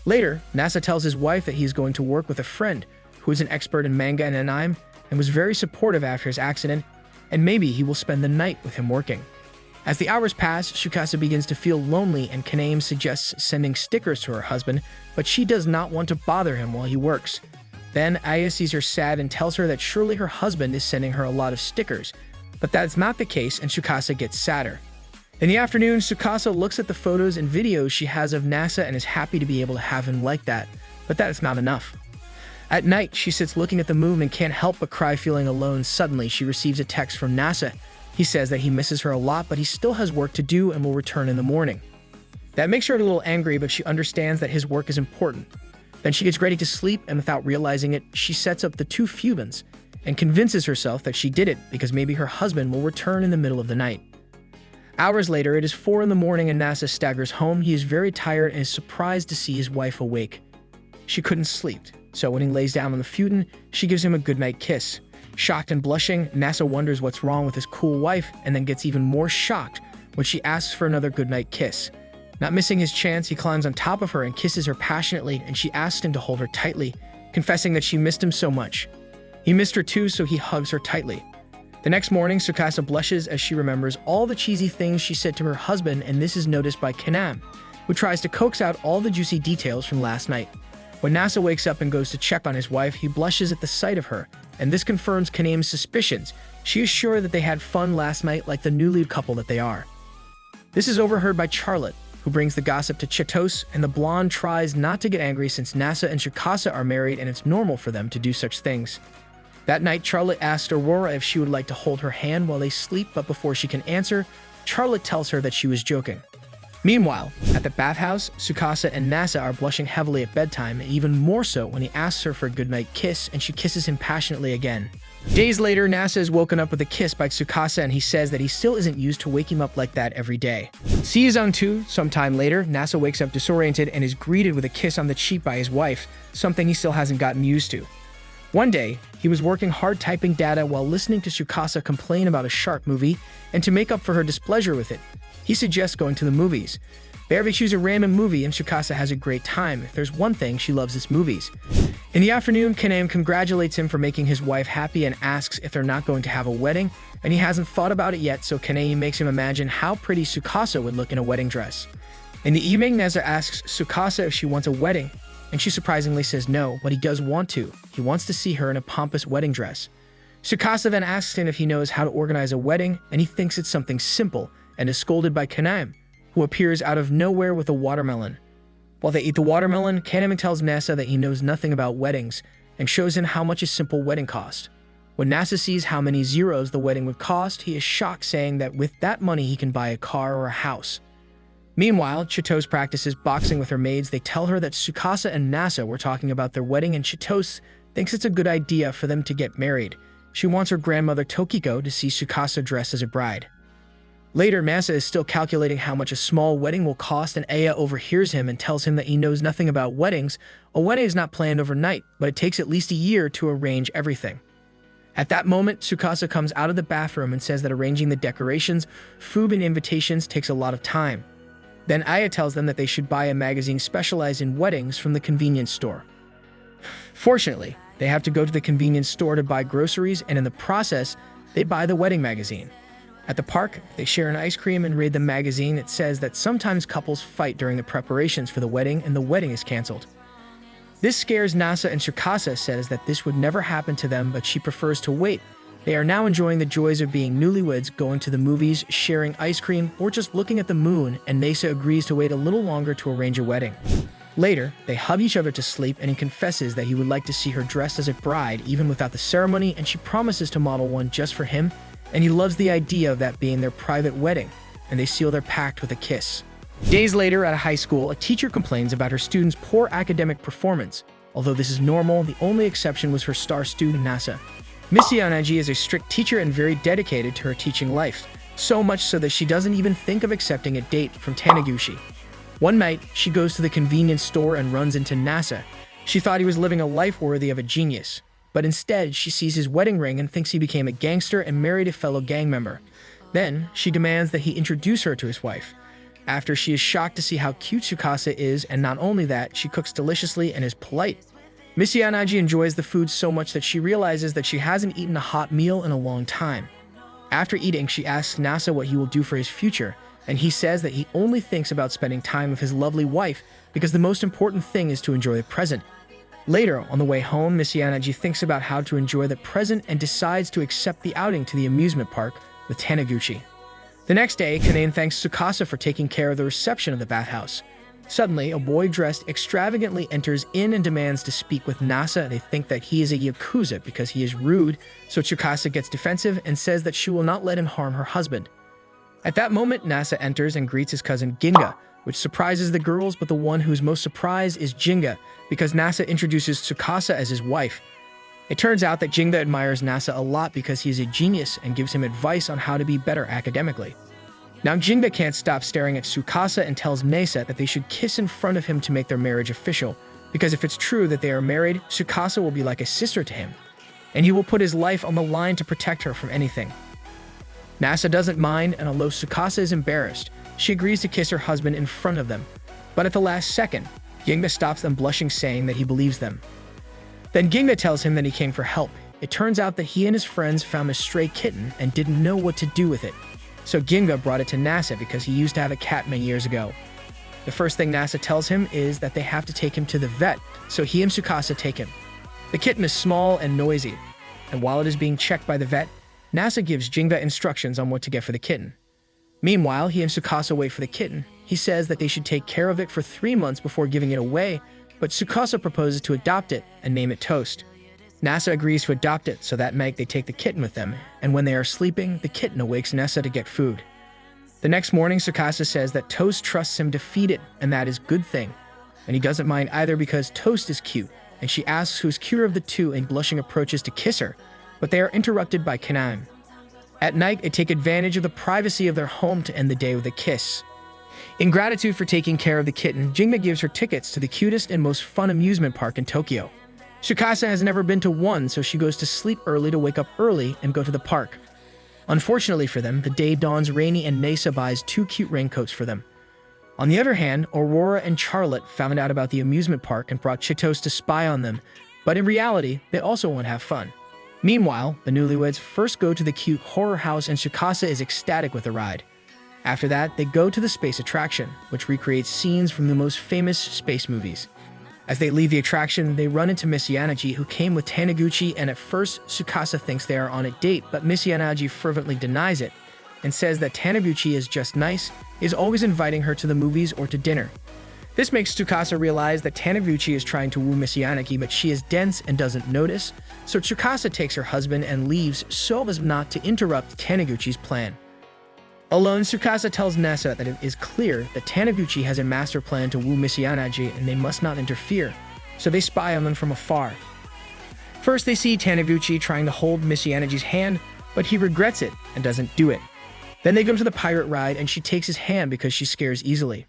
Later, Nasa tells his wife that he is going to work with a friend who is an expert in manga and anime and was very supportive after his accident, and maybe he will spend the night with him working. As the hours pass, Tsukasa begins to feel lonely and Kaname suggests sending stickers to her husband, but she does not want to bother him while he works. Then Aya sees her sad and tells her that surely her husband is sending her a lot of stickers, but that is not the case and Tsukasa gets sadder. In the afternoon, Tsukasa looks at the photos and videos she has of Nasa and is happy to be able to have him like that, but that is not enough. At night, she sits looking at the moon and can't help but cry feeling alone. Suddenly, she receives a text from Nasa. He says that he misses her a lot, but he still has work to do and will return in the morning. That makes her a little angry, but she understands that his work is important. Then she gets ready to sleep, and without realizing it, she sets up the two Fubins and convinces herself that she did it because maybe her husband will return in the middle of the night. Hours later, it is 4 in the morning and Nasa staggers home. He is very tired and is surprised to see his wife awake. She couldn't sleep, so when he lays down on the futon, she gives him a goodnight kiss. Shocked and blushing, Nasa wonders what's wrong with his cool wife and then gets even more shocked when she asks for another goodnight kiss. Not missing his chance, he climbs on top of her and kisses her passionately, and she asks him to hold her tightly, confessing that she missed him so much. He missed her too, so he hugs her tightly. The next morning, Tsukasa blushes as she remembers all the cheesy things she said to her husband, and this is noticed by Kaname, who tries to coax out all the juicy details from last night. When Nasa wakes up and goes to check on his wife, he blushes at the sight of her, and this confirms Kaname's suspicions. She is sure that they had fun last night like the newly couple that they are. This is overheard by Charlotte, who brings the gossip to Chitose, and the blonde tries not to get angry since Nasa and Tsukasa are married and it's normal for them to do such things. That night, Charlotte asks Aurora if she would like to hold her hand while they sleep, but before she can answer, Charlotte tells her that she was joking. Meanwhile, at the bathhouse, Tsukasa and Nasa are blushing heavily at bedtime, and even more so when he asks her for a goodnight kiss, and she kisses him passionately again. Days later, Nasa is woken up with a kiss by Tsukasa, and he says that he still isn't used to waking up like that every day. Season 2, sometime later, Nasa wakes up disoriented and is greeted with a kiss on the cheek by his wife, something he still hasn't gotten used to. One day, he was working hard typing data while listening to Tsukasa complain about a shark movie, and to make up for her displeasure with it, he suggests going to the movies. They choose a random movie and Tsukasa has a great time. If there's one thing, she loves, it's movies. In the afternoon, Kaname congratulates him for making his wife happy and asks if they're not going to have a wedding, and he hasn't thought about it yet, so Kaname makes him imagine how pretty Tsukasa would look in a wedding dress. In the evening, Nasa asks Tsukasa if she wants a wedding, and she surprisingly says no, but he does want to. He wants to see her in a pompous wedding dress. Tsukasa then asks him if he knows how to organize a wedding, and he thinks it's something simple, and is scolded by Kaname, who appears out of nowhere with a watermelon. While they eat the watermelon, Kaname tells Nasa that he knows nothing about weddings, and shows him how much a simple wedding cost. When Nasa sees how many zeros the wedding would cost, he is shocked, saying that with that money he can buy a car or a house. Meanwhile, Chitose practices boxing with her maids. They tell her that Tsukasa and Nasa were talking about their wedding, and Chitose thinks it's a good idea for them to get married. She wants her grandmother Tokiko to see Tsukasa dressed as a bride. Later, Nasa is still calculating how much a small wedding will cost, and Aya overhears him and tells him that he knows nothing about weddings. A wedding is not planned overnight, but it takes at least a year to arrange everything. At that moment, Tsukasa comes out of the bathroom and says that arranging the decorations, food, and invitations takes a lot of time. Then Aya tells them that they should buy a magazine specialized in weddings from the convenience store. Fortunately, they have to go to the convenience store to buy groceries, and in the process, they buy the wedding magazine. At the park, they share an ice cream and read the magazine. It says that sometimes couples fight during the preparations for the wedding and the wedding is canceled. This scares Nasa, and Tsukasa says that this would never happen to them, but she prefers to wait. They are now enjoying the joys of being newlyweds, going to the movies, sharing ice cream, or just looking at the moon, and Nasa agrees to wait a little longer to arrange a wedding. Later, they hug each other to sleep, and he confesses that he would like to see her dressed as a bride even without the ceremony, and she promises to model one just for him, and he loves the idea of that being their private wedding, and they seal their pact with a kiss. Days later, at a high school, a teacher complains about her students' poor academic performance. Although this is normal, the only exception was her star student, Nasa. Miss Yanaji is a strict teacher and very dedicated to her teaching life. so much so that she doesn't even think of accepting a date from Taniguchi. One night, she goes to the convenience store and runs into Nasa. She thought he was living a life worthy of a genius, but instead she sees his wedding ring and thinks he became a gangster and married a fellow gang member. Then, she demands that he introduce her to his wife. After, she is shocked to see how cute Tsukasa is, and not only that, she cooks deliciously and is polite. Miss Yanagi enjoys the food so much that she realizes that she hasn't eaten a hot meal in a long time. After eating, she asks Nasa what he will do for his future, and he says that he only thinks about spending time with his lovely wife because the most important thing is to enjoy the present. Later, on the way home, Miss Yanagi thinks about how to enjoy the present and decides to accept the outing to the amusement park with Taniguchi. The next day, Kanane thanks Tsukasa for taking care of the reception of the bathhouse. Suddenly, a boy dressed extravagantly enters in and demands to speak with Nasa. They think that he is a Yakuza because he is rude, so Tsukasa gets defensive and says that she will not let him harm her husband. At that moment, Nasa enters and greets his cousin Ginga, which surprises the girls, but the one who's most surprised is Jinga, because Nasa introduces Tsukasa as his wife. It turns out that Jinga admires Nasa a lot because he is a genius and gives him advice on how to be better academically. Now Jinga can't stop staring at Tsukasa and tells Nasa that they should kiss in front of him to make their marriage official, because if it's true that they are married, Tsukasa will be like a sister to him, and he will put his life on the line to protect her from anything. Nasa doesn't mind, and although Tsukasa is embarrassed, she agrees to kiss her husband in front of them. But at the last second, Ginga stops them, blushing, saying that he believes them. Then Ginga tells him that he came for help. It turns out that he and his friends found a stray kitten and didn't know what to do with it. So Ginga brought it to Nasa because he used to have a cat many years ago. The first thing Nasa tells him is that they have to take him to the vet, so he and Tsukasa take him. The kitten is small and noisy, and while it is being checked by the vet, Nasa gives Jinga instructions on what to get for the kitten. Meanwhile, he and Tsukasa wait for the kitten. He says that they should take care of it for 3 months before giving it away, but Tsukasa proposes to adopt it and name it Toast. Nasa agrees to adopt it, so that night they take the kitten with them, and when they are sleeping, the kitten awakes Nasa to get food. The next morning, Tsukasa says that Toast trusts him to feed it, and that is a good thing. And he doesn't mind either because Toast is cute, and she asks who's cuter of the two and blushing approaches to kiss her, but they are interrupted by Kaname. At night, they take advantage of the privacy of their home to end the day with a kiss. In gratitude for taking care of the kitten, Jinga gives her tickets to the cutest and most fun amusement park in Tokyo. Tsukasa has never been to one, so she goes to sleep early to wake up early and go to the park. Unfortunately for them, the day dawns rainy and Nasa buys 2 cute raincoats for them. On the other hand, Aurora and Charlotte found out about the amusement park and brought Chitos to spy on them, but in reality, they also want to have fun. Meanwhile, the newlyweds first go to the cute horror house and Tsukasa is ecstatic with the ride. After that, they go to the space attraction, which recreates scenes from the most famous space movies. As they leave the attraction, they run into Miss Yanagi, who came with Taniguchi, and at first, Tsukasa thinks they are on a date, but Miss Yanagi fervently denies it and says that Taniguchi is just nice, is always inviting her to the movies or to dinner. This makes Tsukasa realize that Taniguchi is trying to woo Miss Yanagi, but she is dense and doesn't notice, so Tsukasa takes her husband and leaves so as not to interrupt Taniguchi's plan. Alone, Tsukasa tells Nasa that it is clear that Taniguchi has a master plan to woo Miss Yanagi and they must not interfere, so they spy on them from afar. First, they see Taniguchi trying to hold Miss Yanagi's hand, but he regrets it and doesn't do it. Then they go to the pirate ride and she takes his hand because she scares easily.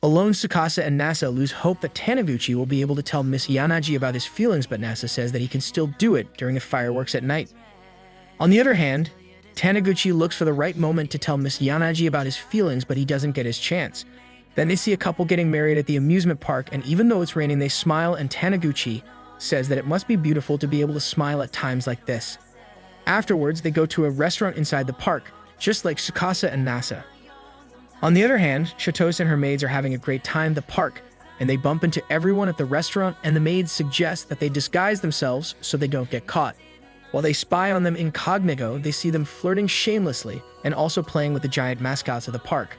Alone, Tsukasa and Nasa lose hope that Taniguchi will be able to tell Miss Yanagi about his feelings, but Nasa says that he can still do it during the fireworks at night. On the other hand, Taniguchi looks for the right moment to tell Miss Yanagi about his feelings, but he doesn't get his chance. Then they see a couple getting married at the amusement park, and even though it's raining, they smile, and Taniguchi says that it must be beautiful to be able to smile at times like this. Afterwards, they go to a restaurant inside the park, just like Tsukasa and Nasa. On the other hand, Chitos and her maids are having a great time at the park, and they bump into everyone at the restaurant, and the maids suggest that they disguise themselves so they don't get caught. While they spy on them incognito, they see them flirting shamelessly and also playing with the giant mascots of the park.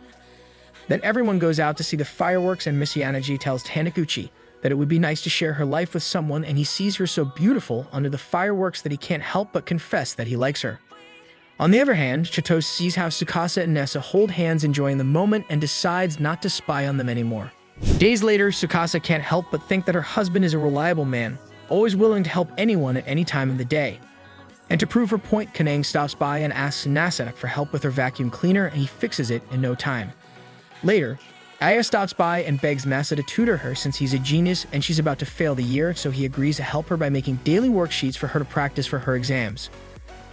Then everyone goes out to see the fireworks, and Miss Yanagi tells Taniguchi that it would be nice to share her life with someone, and he sees her so beautiful under the fireworks that he can't help but confess that he likes her. On the other hand, Chitos sees how Tsukasa and Nasa hold hands enjoying the moment and decides not to spy on them anymore. Days later, Tsukasa can't help but think that her husband is a reliable man, always willing to help anyone at any time of the day. And to prove her point, Kanang stops by and asks Nasa for help with her vacuum cleaner, and he fixes it in no time. Later, Aya stops by and begs Nasa to tutor her since he's a genius and she's about to fail the year, so he agrees to help her by making daily worksheets for her to practice for her exams.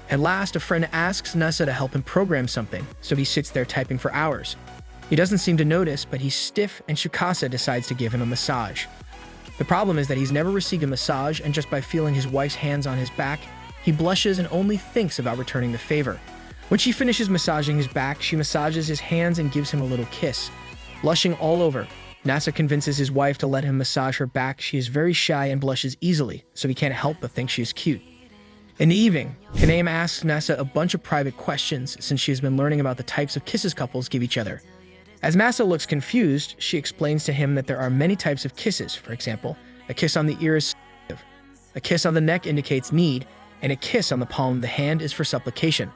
At last, a friend asks Nasa to help him program something, so he sits there typing for hours. He doesn't seem to notice, but he's stiff, and Tsukasa decides to give him a massage. The problem is that he's never received a massage, and just by feeling his wife's hands on his back, he blushes and only thinks about returning the favor. When she finishes massaging his back, she massages his hands and gives him a little kiss. Blushing all over, Nasa convinces his wife to let him massage her back. She is very shy and blushes easily, so he can't help but think she is cute. In the evening, Kaname asks Nasa a bunch of private questions since she has been learning about the types of kisses couples give each other. As Nasa looks confused, she explains to him that there are many types of kisses. For example, a kiss on the ear is submissive, a kiss on the neck indicates need, and a kiss on the palm of the hand is for supplication.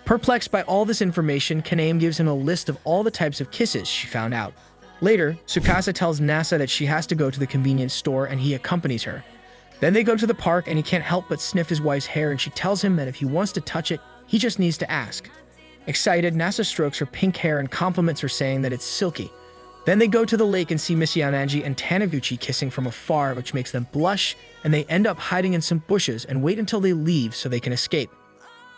Perplexed by all this information, Kaname gives him a list of all the types of kisses she found out. Later, Tsukasa tells Nasa that she has to go to the convenience store and he accompanies her. Then they go to the park and he can't help but sniff his wife's hair, and she tells him that if he wants to touch it, he just needs to ask. Excited, Nasa strokes her pink hair and compliments her, saying that it's silky. Then they go to the lake and see Miss Yanagi and Taniguchi kissing from afar, which makes them blush, and they end up hiding in some bushes and wait until they leave so they can escape.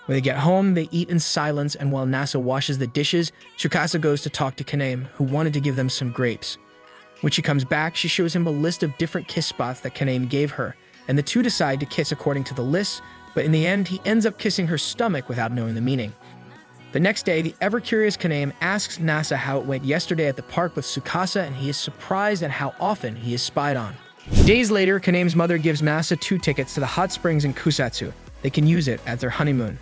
When they get home, they eat in silence, and while Nasa washes the dishes, Tsukasa goes to talk to Kaname, who wanted to give them some grapes. When she comes back, she shows him a list of different kiss spots that Kaname gave her, and the two decide to kiss according to the list, but in the end, he ends up kissing her stomach without knowing the meaning. The next day, the ever-curious Kaname asks Nasa how it went yesterday at the park with Tsukasa, and he is surprised at how often he is spied on. Days later, Kaname's mother gives Nasa 2 tickets to the hot springs in Kusatsu. They can use it as their honeymoon.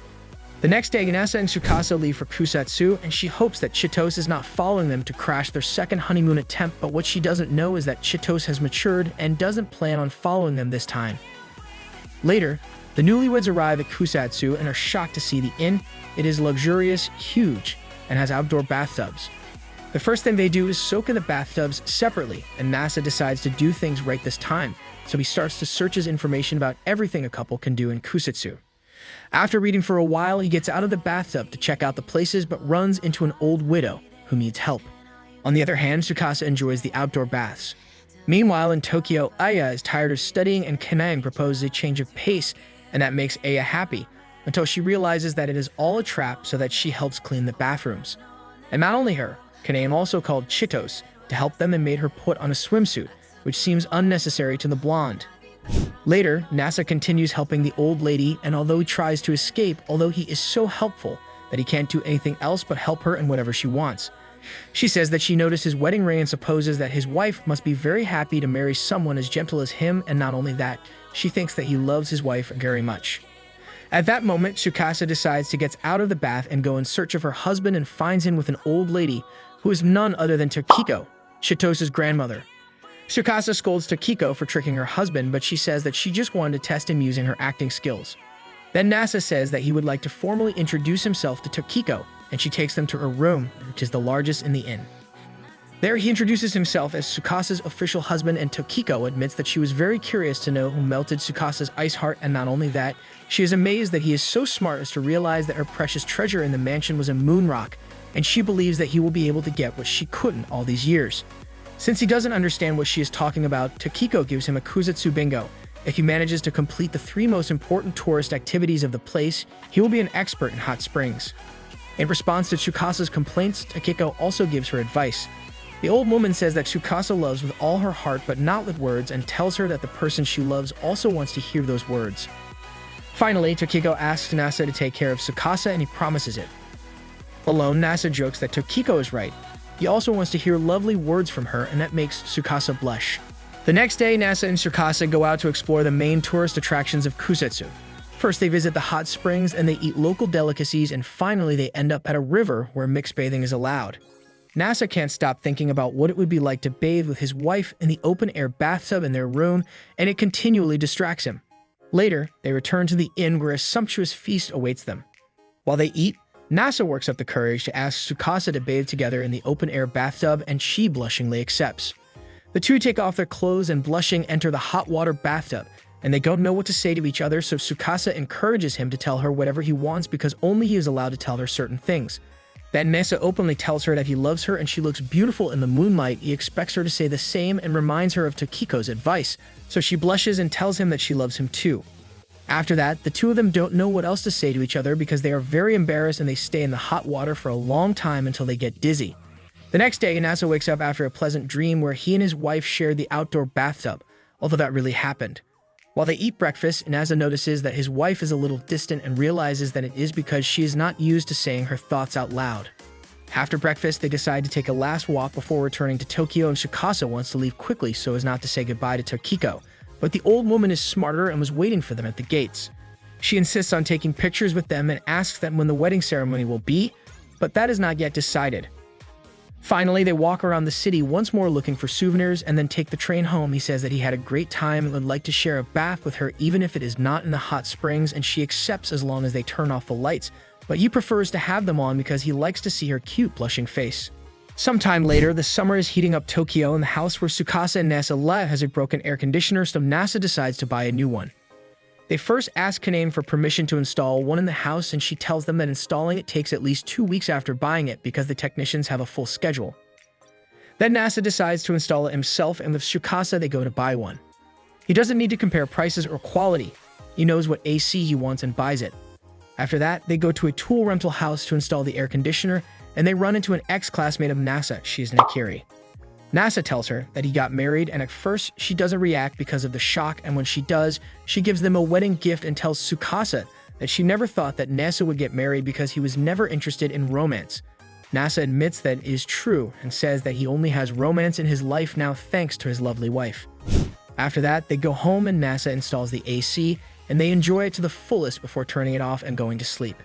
The next day, Nasa and Tsukasa leave for Kusatsu, and she hopes that Chitose is not following them to crash their second honeymoon attempt, but what she doesn't know is that Chitose has matured and doesn't plan on following them this time. Later, the newlyweds arrive at Kusatsu and are shocked to see the inn. It is luxurious, huge, and has outdoor bathtubs. The first thing they do is soak in the bathtubs separately, and Nasa decides to do things right this time, so he starts to search his information about everything a couple can do in Kusatsu. After reading for a while, he gets out of the bathtub to check out the places but runs into an old widow who needs help. On the other hand, Tsukasa enjoys the outdoor baths. Meanwhile, in Tokyo, Aya is tired of studying and Kaname proposes a change of pace, and that makes Aya happy, until she realizes that it is all a trap so that she helps clean the bathrooms. And not only her, Kaname also called Chitose to help them and made her put on a swimsuit, which seems unnecessary to the blonde. Later, Nasa continues helping the old lady, and although he tries to escape, although he is so helpful that he can't do anything else but help her in whatever she wants. She says that she noticed his wedding ring and supposes that his wife must be very happy to marry someone as gentle as him, and not only that, she thinks that he loves his wife very much. At that moment, Tsukasa decides to get out of the bath and go in search of her husband and finds him with an old lady who is none other than Tokiko, Chitose's grandmother. Tsukasa scolds Tokiko for tricking her husband, but she says that she just wanted to test him using her acting skills. Then Nasa says that he would like to formally introduce himself to Tokiko, and she takes them to her room, which is the largest in the inn. There he introduces himself as Tsukasa's official husband, and Tokiko admits that she was very curious to know who melted Tsukasa's ice heart, and not only that, she is amazed that he is so smart as to realize that her precious treasure in the mansion was a moon rock, and she believes that he will be able to get what she couldn't all these years. Since he doesn't understand what she is talking about, Tokiko gives him a Kusatsu bingo. If he manages to complete the 3 most important tourist activities of the place, he will be an expert in hot springs. In response to Tsukasa's complaints, Tokiko also gives her advice. The old woman says that Tsukasa loves with all her heart but not with words, and tells her that the person she loves also wants to hear those words. Finally, Tokiko asks Nasa to take care of Tsukasa, and he promises it. Alone, Nasa jokes that Tokiko is right. He also wants to hear lovely words from her, and that makes Tsukasa blush. The next day, Nasa and Tsukasa go out to explore the main tourist attractions of Kusatsu. First, they visit the hot springs, and they eat local delicacies, and finally they end up at a river where mixed bathing is allowed. Nasa can't stop thinking about what it would be like to bathe with his wife in the open-air bathtub in their room, and it continually distracts him. Later, they return to the inn where a sumptuous feast awaits them. While they eat, Nasa works up the courage to ask Tsukasa to bathe together in the open-air bathtub, and she blushingly accepts. The two take off their clothes and blushing enter the hot water bathtub, and they don't know what to say to each other, so Tsukasa encourages him to tell her whatever he wants because only he is allowed to tell her certain things. Then Nasa openly tells her that he loves her and she looks beautiful in the moonlight. He expects her to say the same and reminds her of Tokiko's advice, so she blushes and tells him that she loves him too. After that, the two of them don't know what else to say to each other because they are very embarrassed and they stay in the hot water for a long time until they get dizzy. The next day, Nasa wakes up after a pleasant dream where he and his wife shared the outdoor bathtub, although that really happened. While they eat breakfast, Nasa notices that his wife is a little distant and realizes that it is because she is not used to saying her thoughts out loud. After breakfast, they decide to take a last walk before returning to Tokyo, and Tsukasa wants to leave quickly so as not to say goodbye to Tokiko. But the old woman is smarter and was waiting for them at the gates. She insists on taking pictures with them and asks them when the wedding ceremony will be, but that is not yet decided. Finally, they walk around the city once more looking for souvenirs and then take the train home. He says that he had a great time and would like to share a bath with her even if it is not in the hot springs, and she accepts as long as they turn off the lights, but he prefers to have them on because he likes to see her cute blushing face. Sometime later, the summer is heating up Tokyo, and the house where Tsukasa and Nasa live has a broken air conditioner, so Nasa decides to buy a new one. They first ask Kaname for permission to install one in the house, and she tells them that installing it takes at least 2 weeks after buying it because the technicians have a full schedule. Then Nasa decides to install it himself, and with Tsukasa they go to buy one. He doesn't need to compare prices or quality. He knows what AC he wants and buys it. After that, they go to a tool rental house to install the air conditioner, and they run into an ex-classmate of Nasa. She is Nakiri. Nasa tells her that he got married, and at first she doesn't react because of the shock, and when she does, she gives them a wedding gift and tells Tsukasa that she never thought that Nasa would get married because he was never interested in romance. Nasa admits that it is true and says that he only has romance in his life now thanks to his lovely wife. After that, they go home and Nasa installs the AC, and they enjoy it to the fullest before turning it off and going to sleep.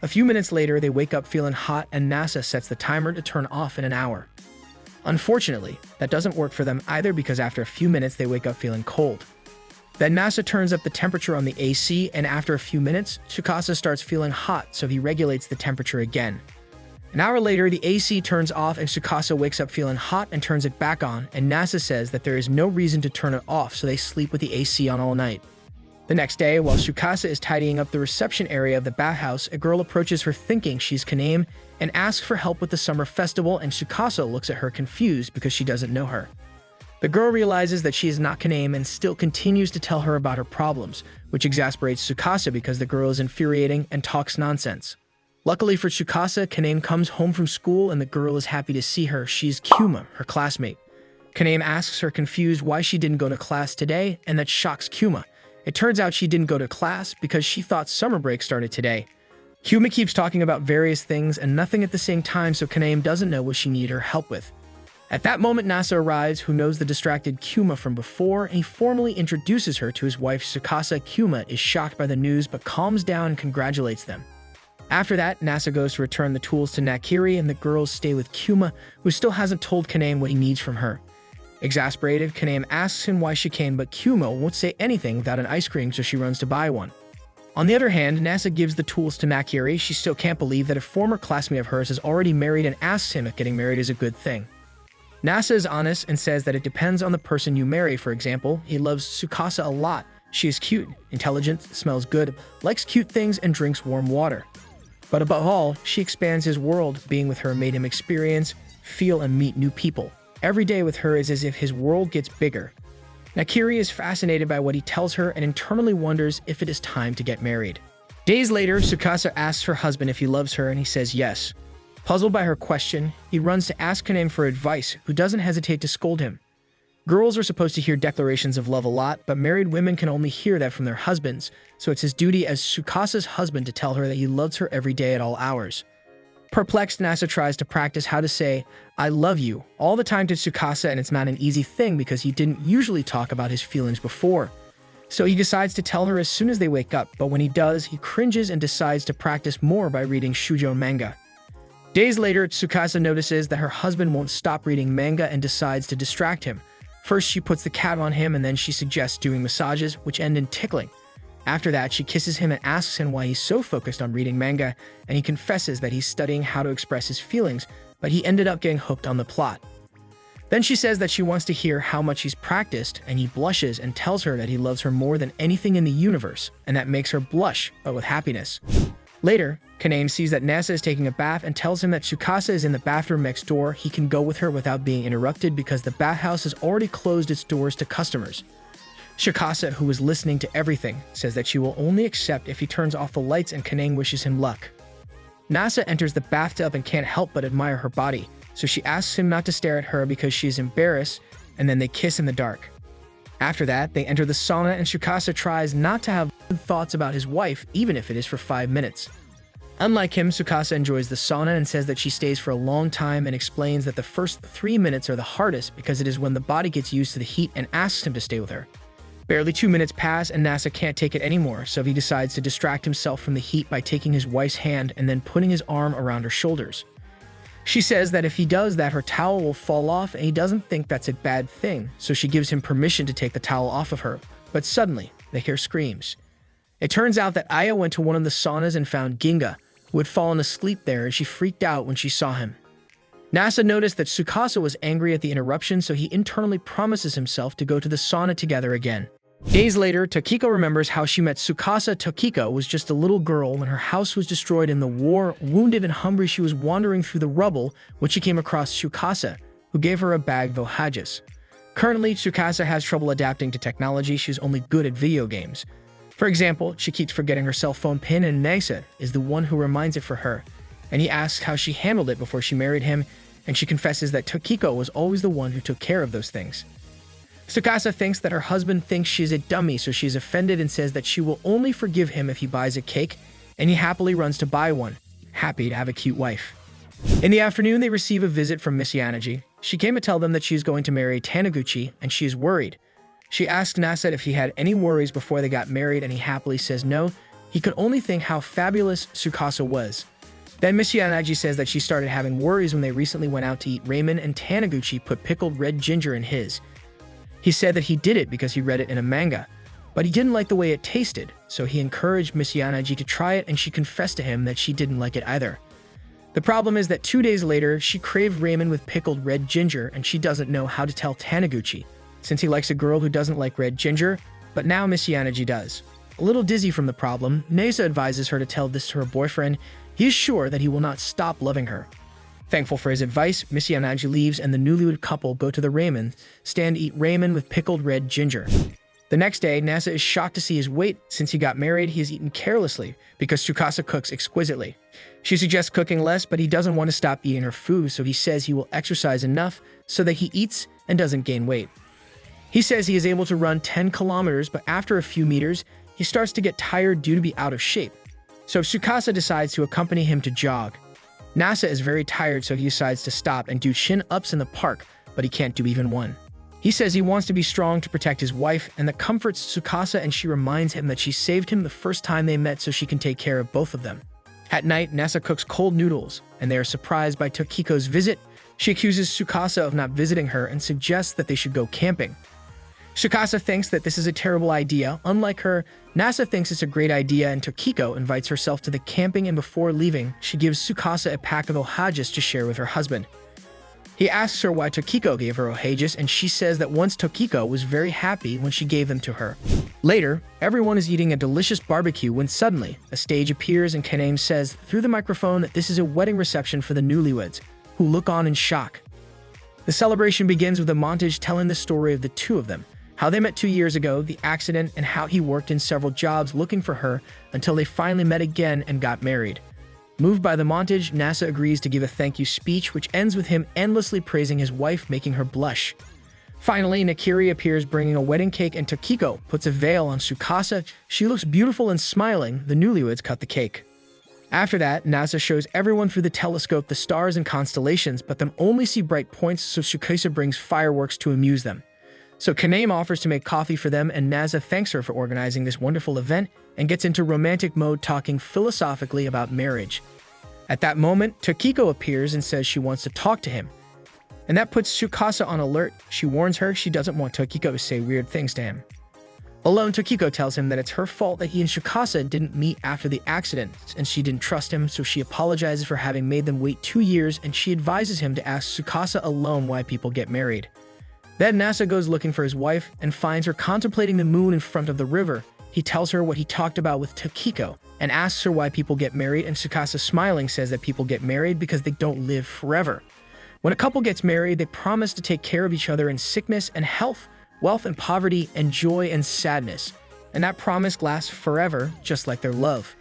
A few minutes later, they wake up feeling hot, and Nasa sets the timer to turn off in an hour. Unfortunately, that doesn't work for them either because after a few minutes, they wake up feeling cold. Then Nasa turns up the temperature on the AC, and after a few minutes, Tsukasa starts feeling hot, so he regulates the temperature again. An hour later, the AC turns off and Tsukasa wakes up feeling hot and turns it back on, and Nasa says that there is no reason to turn it off, so they sleep with the AC on all night. The next day, while Tsukasa is tidying up the reception area of the bathhouse, a girl approaches her thinking she's Kaname and asks for help with the summer festival, and Tsukasa looks at her confused because she doesn't know her. The girl realizes that she is not Kaname and still continues to tell her about her problems, which exasperates Tsukasa because the girl is infuriating and talks nonsense. Luckily for Tsukasa, Kaname comes home from school and the girl is happy to see her. She's Kuma, her classmate. Kaname asks her confused why she didn't go to class today, and that shocks Kuma. It turns out she didn't go to class because she thought summer break started today. Kuma keeps talking about various things and nothing at the same time, so Kaname doesn't know what she needed her help with. At that moment, Nasa arrives, who knows the distracted Kuma from before, and he formally introduces her to his wife Tsukasa. Kuma is shocked by the news but calms down and congratulates them. After that, Nasa goes to return the tools to Nakiri, and the girls stay with Kuma, who still hasn't told Kaname what he needs from her. Exasperated, Kaname asks him why she came, but Kuma won't say anything without an ice cream, so she runs to buy one. On the other hand, Nasa gives the tools to Nakiri. She still can't believe that a former classmate of hers is already married and asks him if getting married is a good thing. Nasa is honest and says that it depends on the person you marry. For example, he loves Tsukasa a lot. She is cute, intelligent, smells good, likes cute things, and drinks warm water. But above all, she expands his world. Being with her made him experience, feel, and meet new people. Every day with her is as if his world gets bigger. Nakiri is fascinated by what he tells her and internally wonders if it is time to get married. Days later, Tsukasa asks her husband if he loves her, and he says yes. Puzzled by her question, he runs to ask Kaname for advice, who doesn't hesitate to scold him. Girls are supposed to hear declarations of love a lot, but married women can only hear that from their husbands, so it's his duty as Tsukasa's husband to tell her that he loves her every day at all hours. Perplexed, Nasa tries to practice how to say, "I love you," all the time to Tsukasa, and it's not an easy thing because he didn't usually talk about his feelings before. So he decides to tell her as soon as they wake up, but when he does, he cringes and decides to practice more by reading shoujo manga. Days later, Tsukasa notices that her husband won't stop reading manga and decides to distract him. First, she puts the cat on him, and then she suggests doing massages, which end in tickling. After that, she kisses him and asks him why he's so focused on reading manga, and he confesses that he's studying how to express his feelings, but he ended up getting hooked on the plot. Then she says that she wants to hear how much he's practiced, and he blushes and tells her that he loves her more than anything in the universe, and that makes her blush, but with happiness. Later, Kaname sees that Nasa is taking a bath and tells him that Tsukasa is in the bathroom next door. He can go with her without being interrupted because the bathhouse has already closed its doors to customers. Tsukasa, who is listening to everything, says that she will only accept if he turns off the lights, and Kaname wishes him luck. Nasa enters the bathtub and can't help but admire her body, so she asks him not to stare at her because she is embarrassed, and then they kiss in the dark. After that, they enter the sauna, and Tsukasa tries not to have thoughts about his wife, even if it is for 5 minutes. Unlike him, Tsukasa enjoys the sauna and says that she stays for a long time, and explains that the first 3 minutes are the hardest because it is when the body gets used to the heat, and asks him to stay with her. Barely 2 minutes pass and Nasa can't take it anymore, so he decides to distract himself from the heat by taking his wife's hand and then putting his arm around her shoulders. She says that if he does that, her towel will fall off, and he doesn't think that's a bad thing, so she gives him permission to take the towel off of her. But suddenly, they hear screams. It turns out that Aya went to one of the saunas and found Ginga, who had fallen asleep there, and she freaked out when she saw him. Nasa noticed that Tsukasa was angry at the interruption, so he internally promises himself to go to the sauna together again. Days later, Tokiko remembers how she met Tsukasa. Tokiko was just a little girl when her house was destroyed in the war. Wounded and hungry, she was wandering through the rubble when she came across Tsukasa, who gave her a bag of ohajis. Currently, Tsukasa has trouble adapting to technology. She's only good at video games. For example, she keeps forgetting her cell phone pin, and Nasa is the one who reminds it for her, and he asks how she handled it before she married him, and she confesses that Tokiko was always the one who took care of those things. Tsukasa thinks that her husband thinks she's a dummy, so she's offended and says that she will only forgive him if he buys a cake, and he happily runs to buy one, happy to have a cute wife. In the afternoon, they receive a visit from Miss Yanaji. She came to tell them that she is going to marry Taniguchi, and she is worried. She asked Nasa if he had any worries before they got married, and he happily says no. He could only think how fabulous Tsukasa was. Then Miss Yanaji says that she started having worries when they recently went out to eat ramen, and Taniguchi put pickled red ginger in his. He said that he did it because he read it in a manga, but he didn't like the way it tasted, so he encouraged Miss Yanaji to try it, and she confessed to him that she didn't like it either. The problem is that 2 days later, she craved ramen with pickled red ginger, and she doesn't know how to tell Taniguchi, since he likes a girl who doesn't like red ginger, but now Miss Yanaji does. A little dizzy from the problem, Nasa advises her to tell this to her boyfriend. He is sure that he will not stop loving her. Thankful for his advice, Miss Yanaji leaves, and the newlywed couple go to the ramen stand to eat ramen with pickled red ginger. The next day, Nasa is shocked to see his weight. Since he got married, he has eaten carelessly because Tsukasa cooks exquisitely. She suggests cooking less, but he doesn't want to stop eating her food, so he says he will exercise enough so that he eats and doesn't gain weight. He says he is able to run 10 kilometers, but after a few meters, he starts to get tired due to be out of shape. So Tsukasa decides to accompany him to jog. Nasa is very tired, so he decides to stop and do chin-ups in the park, but he can't do even one. He says he wants to be strong to protect his wife, and that comforts Tsukasa, and she reminds him that she saved him the first time they met so she can take care of both of them. At night, Nasa cooks cold noodles, and they are surprised by Tokiko's visit. She accuses Tsukasa of not visiting her and suggests that they should go camping. Tsukasa thinks that this is a terrible idea. Unlike her, Nasa thinks it's a great idea, and Tokiko invites herself to the camping, and before leaving, she gives Tsukasa a pack of ohajis to share with her husband. He asks her why Tokiko gave her ohajis, and she says that once Tokiko was very happy when she gave them to her. Later, everyone is eating a delicious barbecue when suddenly, a stage appears, and Kaname says through the microphone that this is a wedding reception for the newlyweds, who look on in shock. The celebration begins with a montage telling the story of the two of them, how they met 2 years ago, the accident, and how he worked in several jobs looking for her until they finally met again and got married. Moved by the montage, Nasa agrees to give a thank you speech, which ends with him endlessly praising his wife, making her blush. Finally, Nakiri appears bringing a wedding cake, and Tokiko puts a veil on Tsukasa. She looks beautiful and smiling. The newlyweds cut the cake. After that, Nasa shows everyone through the telescope the stars and constellations, but them only see bright points, so Tsukasa brings fireworks to amuse them. So Kaname offers to make coffee for them, and Nasa thanks her for organizing this wonderful event and gets into romantic mode, talking philosophically about marriage. At that moment, Tokiko appears and says she wants to talk to him, and that puts Tsukasa on alert. She warns her she doesn't want Tokiko to say weird things to him. Alone, Tokiko tells him that it's her fault that he and Tsukasa didn't meet after the accident, and she didn't trust him, so she apologizes for having made them wait 2 years, and she advises him to ask Tsukasa alone why people get married. Then Nasa goes looking for his wife and finds her contemplating the moon in front of the river. He tells her what he talked about with Tokiko and asks her why people get married, and Tsukasa, smiling, says that people get married because they don't live forever. When a couple gets married, they promise to take care of each other in sickness and health, wealth and poverty, and joy and sadness. And that promise lasts forever, just like their love.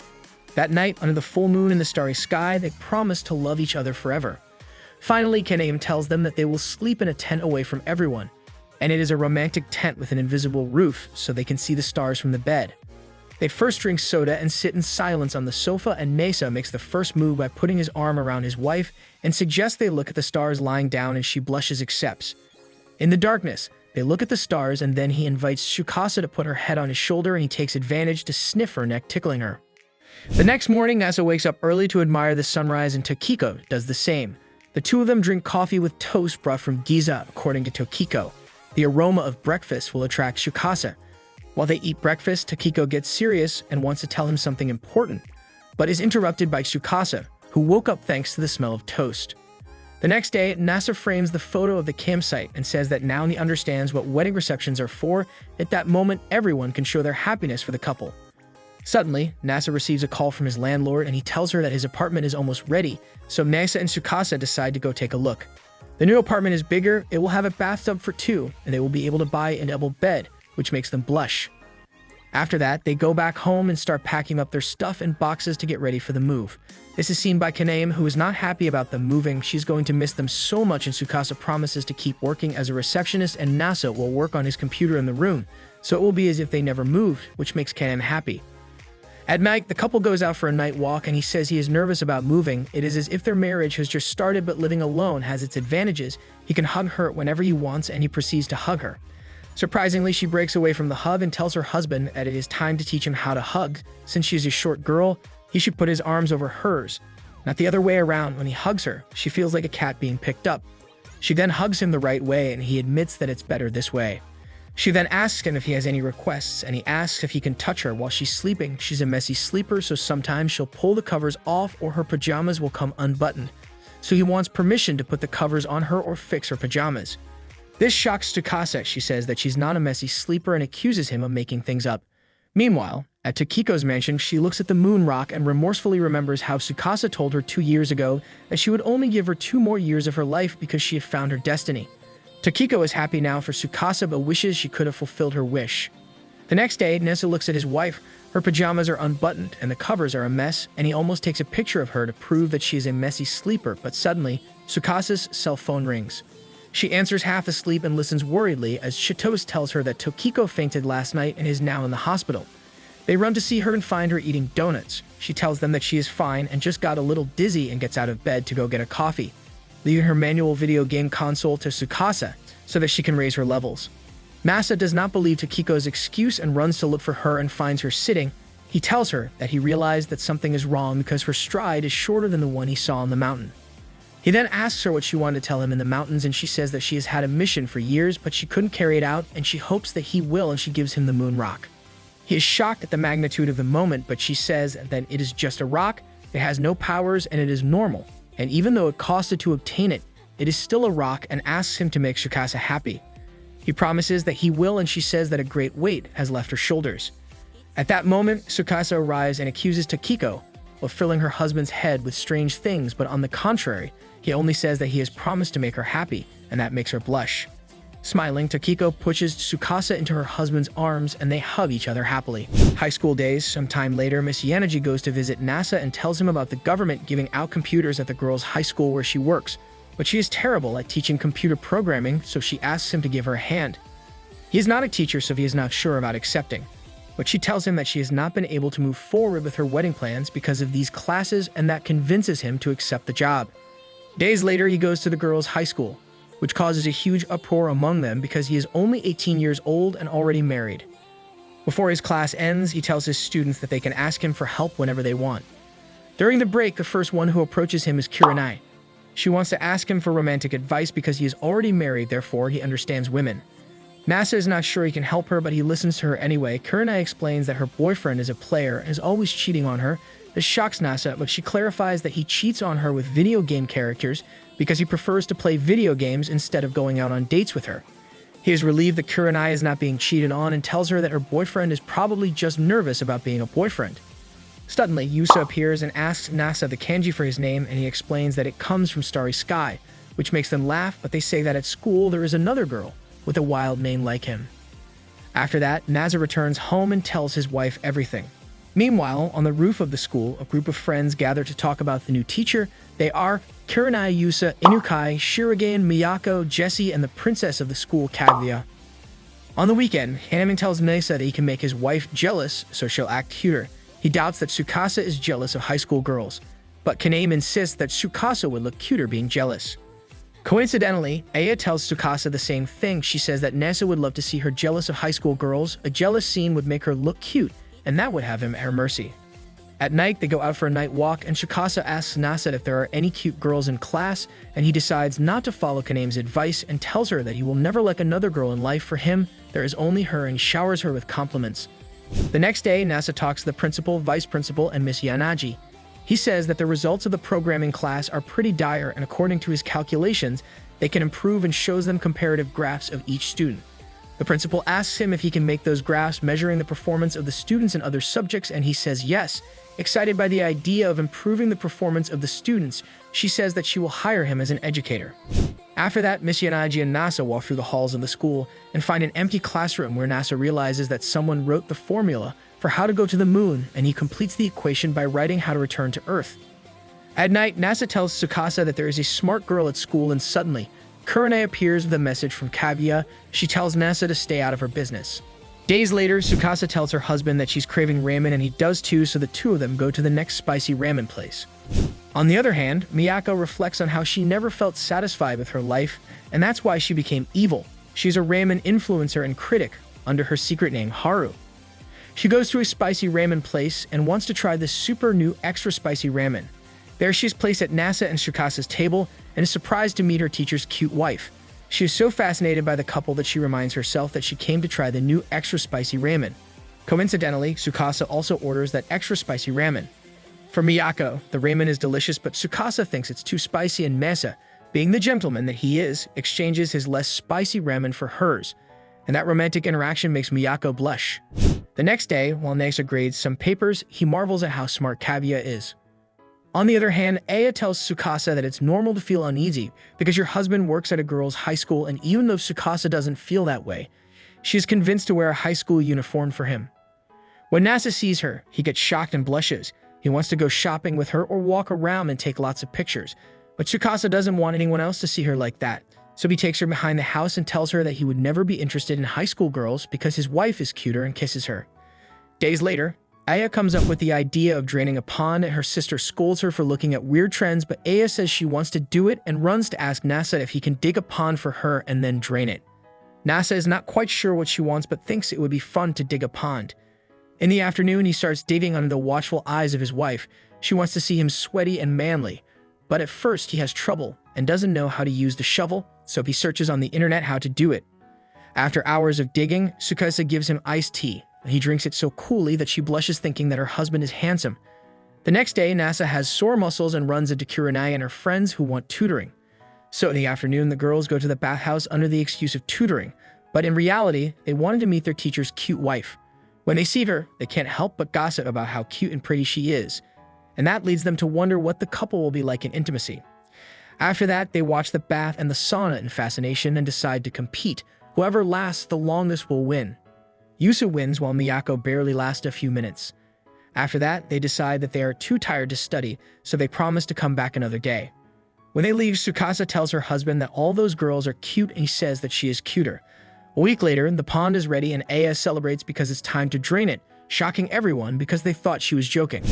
That night, under the full moon in the starry sky, they promise to love each other forever. Finally, Kaname tells them that they will sleep in a tent away from everyone, and it is a romantic tent with an invisible roof so they can see the stars from the bed. They first drink soda and sit in silence on the sofa, and Mesa makes the first move by putting his arm around his wife and suggests they look at the stars lying down, and she blushes accepts. In the darkness, they look at the stars, and then he invites Tsukasa to put her head on his shoulder, and he takes advantage to sniff her neck, tickling her. The next morning, Nasa wakes up early to admire the sunrise, and Tokiko does the same. The two of them drink coffee with toast brought from Giza, according to Tokiko. The aroma of breakfast will attract Tsukasa. While they eat breakfast, Tokiko gets serious and wants to tell him something important, but is interrupted by Tsukasa, who woke up thanks to the smell of toast. The next day, Nasa frames the photo of the campsite and says that now he understands what wedding receptions are for. At that moment, everyone can show their happiness for the couple. Suddenly, Nasa receives a call from his landlord, and he tells her that his apartment is almost ready, so Nasa and Tsukasa decide to go take a look. The new apartment is bigger, it will have a bathtub for two, and they will be able to buy a double bed, which makes them blush. After that, they go back home and start packing up their stuff in boxes to get ready for the move. This is seen by Kaname, who is not happy about them moving. She's going to miss them so much, and Tsukasa promises to keep working as a receptionist, and Nasa will work on his computer in the room, so it will be as if they never moved, which makes Kaname happy. At night, the couple goes out for a night walk, and he says he is nervous about moving. It is as if their marriage has just started, but living alone has its advantages. He can hug her whenever he wants, and he proceeds to hug her. Surprisingly, she breaks away from the hug and tells her husband that it is time to teach him how to hug. Since she's a short girl, he should put his arms over hers, not the other way around. When he hugs her, she feels like a cat being picked up. She then hugs him the right way, and he admits that it's better this way. She then asks him if he has any requests, and he asks if he can touch her while she's sleeping. She's a messy sleeper, so sometimes she'll pull the covers off or her pajamas will come unbuttoned. So he wants permission to put the covers on her or fix her pajamas. This shocks Tsukasa. She says that she's not a messy sleeper and accuses him of making things up. Meanwhile, at Tokiko's mansion, she looks at the moon rock and remorsefully remembers how Tsukasa told her 2 years ago that she would only give her 2 more years of her life because she had found her destiny. Tokiko is happy now for Tsukasa, but wishes she could have fulfilled her wish. The next day, Nessa looks at his wife. Her pajamas are unbuttoned and the covers are a mess, and he almost takes a picture of her to prove that she is a messy sleeper, but suddenly, Tsukasa's cell phone rings. She answers half asleep and listens worriedly as Shitos tells her that Tokiko fainted last night and is now in the hospital. They run to see her and find her eating donuts. She tells them that she is fine and just got a little dizzy and gets out of bed to go get a coffee, leaving her manual video game console to Tsukasa so that she can raise her levels. Masa does not believe Tokiko's excuse and runs to look for her and finds her sitting. He tells her that he realized that something is wrong because her stride is shorter than the one he saw on the mountain. He then asks her what she wanted to tell him in the mountains, and she says that she has had a mission for years, but she couldn't carry it out, and she hopes that he will, and she gives him the moon rock. He is shocked at the magnitude of the moment, but she says that it is just a rock, it has no powers, and it is normal. And even though it costed to obtain it, it is still a rock, and asks him to make Tsukasa happy. He promises that he will, and she says that a great weight has left her shoulders. At that moment, Tsukasa arrives and accuses Tokiko of filling her husband's head with strange things, but on the contrary, he only says that he has promised to make her happy, and that makes her blush. Smiling, Tokiko pushes Tsukasa into her husband's arms, and they hug each other happily. High school days. Sometime later, Miss Yanaji goes to visit NASA and tells him about the government giving out computers at the girl's high school where she works, but she is terrible at teaching computer programming, so she asks him to give her a hand. He is not a teacher, so he is not sure about accepting, but she tells him that she has not been able to move forward with her wedding plans because of these classes, and that convinces him to accept the job. Days later, he goes to the girls' high school, which causes a huge uproar among them because he is only 18 years old and already married. Before his class ends, he tells his students that they can ask him for help whenever they want. During the break, the first one who approaches him is Kurenai. She wants to ask him for romantic advice because he is already married, therefore he understands women. Nasa is not sure he can help her, but he listens to her anyway. Kurenai explains that her boyfriend is a player and is always cheating on her. This shocks Nasa, but she clarifies that he cheats on her with video game characters because he prefers to play video games instead of going out on dates with her. He is relieved that Kurenai is not being cheated on and tells her that her boyfriend is probably just nervous about being a boyfriend. Suddenly, Yusa appears and asks Nasa the kanji for his name, and he explains that it comes from Starry Sky, which makes them laugh, but they say that at school there is another girl with a wild name like him. After that, Nasa returns home and tells his wife everything. Meanwhile, on the roof of the school, a group of friends gather to talk about the new teacher. They are Kurenai, Yusa, Inukai, Shirogane, Miyako, Jessie, and the princess of the school, Kaguya. On the weekend, Animen tells Nasa that he can make his wife jealous, so she'll act cuter. He doubts that Tsukasa is jealous of high school girls, but Kaname insists that Tsukasa would look cuter being jealous. Coincidentally, Aya tells Tsukasa the same thing. She says that Nasa would love to see her jealous of high school girls. A jealous scene would make her look cute, and that would have him at her mercy. At night, they go out for a night walk, and Tsukasa asks Nasa if there are any cute girls in class, and he decides not to follow Kaname's advice and tells her that he will never like another girl in life. For him, there is only her, and showers her with compliments. The next day, Nasa talks to the principal, vice principal, and Miss Yanaji. He says that the results of the programming class are pretty dire, and according to his calculations, they can improve and shows them comparative graphs of each student. The principal asks him if he can make those graphs measuring the performance of the students in other subjects, and he says yes. Excited by the idea of improving the performance of the students, she says that she will hire him as an educator. After that, Miss Yanaji and Nasa walk through the halls of the school and find an empty classroom where Nasa realizes that someone wrote the formula for how to go to the moon, and he completes the equation by writing how to return to Earth. At night, Nasa tells Tsukasa that there is a smart girl at school, and suddenly, Kurenai appears with a message from Kaguya. She tells Nasa to stay out of her business. Days later, Tsukasa tells her husband that she's craving ramen, and he does too, so the two of them go to the next spicy ramen place. On the other hand, Miyako reflects on how she never felt satisfied with her life, and that's why she became evil. She's a ramen influencer and critic under her secret name, Haru. She goes to a spicy ramen place and wants to try this super new extra spicy ramen. There she's placed at Nasa and Tsukasa's table and is surprised to meet her teacher's cute wife. She is so fascinated by the couple that she reminds herself that she came to try the new extra spicy ramen. Coincidentally, Tsukasa also orders that extra spicy ramen. For Miyako, the ramen is delicious, but Tsukasa thinks it's too spicy, and Nasa, being the gentleman that he is, exchanges his less spicy ramen for hers. And that romantic interaction makes Miyako blush. The next day, while Nasa grades some papers, he marvels at how smart Kaguya is. On the other hand, Aya tells Tsukasa that it's normal to feel uneasy because your husband works at a girls' high school, and even though Tsukasa doesn't feel that way, she is convinced to wear a high school uniform for him. When Nasa sees her, he gets shocked and blushes. He wants to go shopping with her or walk around and take lots of pictures, but Tsukasa doesn't want anyone else to see her like that. So he takes her behind the house and tells her that he would never be interested in high school girls because his wife is cuter, and kisses her. Days later, Aya comes up with the idea of draining a pond, and her sister scolds her for looking at weird trends, but Aya says she wants to do it and runs to ask Nasa if he can dig a pond for her and then drain it. Nasa is not quite sure what she wants, but thinks it would be fun to dig a pond. In the afternoon, he starts digging under the watchful eyes of his wife. She wants to see him sweaty and manly, but at first he has trouble and doesn't know how to use the shovel, so he searches on the internet how to do it. After hours of digging, Tsukasa gives him iced tea, and he drinks it so coolly that she blushes, thinking that her husband is handsome. The next day, Nasa has sore muscles and runs into Kurenai and her friends who want tutoring. So in the afternoon, the girls go to the bathhouse under the excuse of tutoring, but in reality, they wanted to meet their teacher's cute wife. When they see her, they can't help but gossip about how cute and pretty she is, and that leads them to wonder what the couple will be like in intimacy. After that, they watch the bath and the sauna in fascination and decide to compete. Whoever lasts the longest will win. Yusa wins while Miyako barely lasts a few minutes. After that, they decide that they are too tired to study, so they promise to come back another day. When they leave, Tsukasa tells her husband that all those girls are cute, and he says that she is cuter. A week later, the pond is ready, and Aya celebrates because it's time to drain it, shocking everyone because they thought she was joking.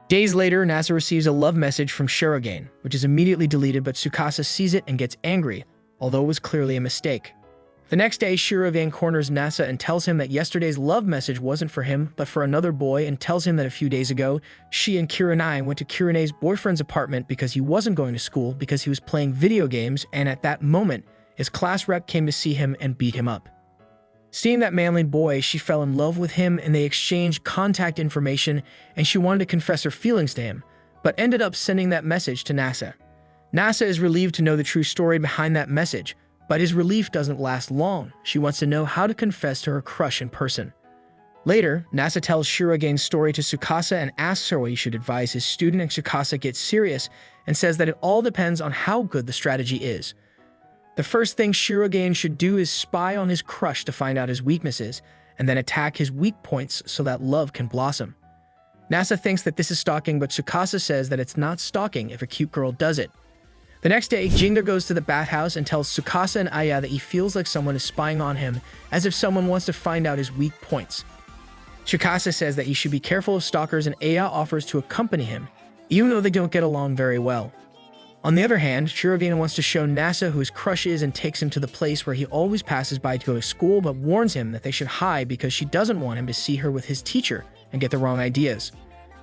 Days later, Nasa receives a love message from Shirogane, which is immediately deleted, but Tsukasa sees it and gets angry, although it was clearly a mistake. The next day, Shirogane corners Nasa and tells him that yesterday's love message wasn't for him, but for another boy, and tells him that a few days ago, she and Kurenai went to Kurenai's boyfriend's apartment because he wasn't going to school because he was playing video games, and at that moment, his class rep came to see him and beat him up. Seeing that manly boy, she fell in love with him and they exchanged contact information, and she wanted to confess her feelings to him, but ended up sending that message to NASA. NASA is relieved to know the true story behind that message, but his relief doesn't last long. She wants to know how to confess to her crush in person. Later, NASA tells Shirogane's story to Tsukasa and asks her what he should advise his student, and Tsukasa gets serious and says that it all depends on how good the strategy is. The first thing Shirogane should do is spy on his crush to find out his weaknesses, and then attack his weak points so that love can blossom. NASA thinks that this is stalking, but Tsukasa says that it's not stalking if a cute girl does it. The next day, Jinga goes to the bathhouse and tells Tsukasa and Aya that he feels like someone is spying on him, as if someone wants to find out his weak points. Tsukasa says that he should be careful of stalkers, and Aya offers to accompany him, even though they don't get along very well. On the other hand, Shirogane wants to show NASA who his crush is and takes him to the place where he always passes by to go to school, but warns him that they should hide because she doesn't want him to see her with his teacher and get the wrong ideas.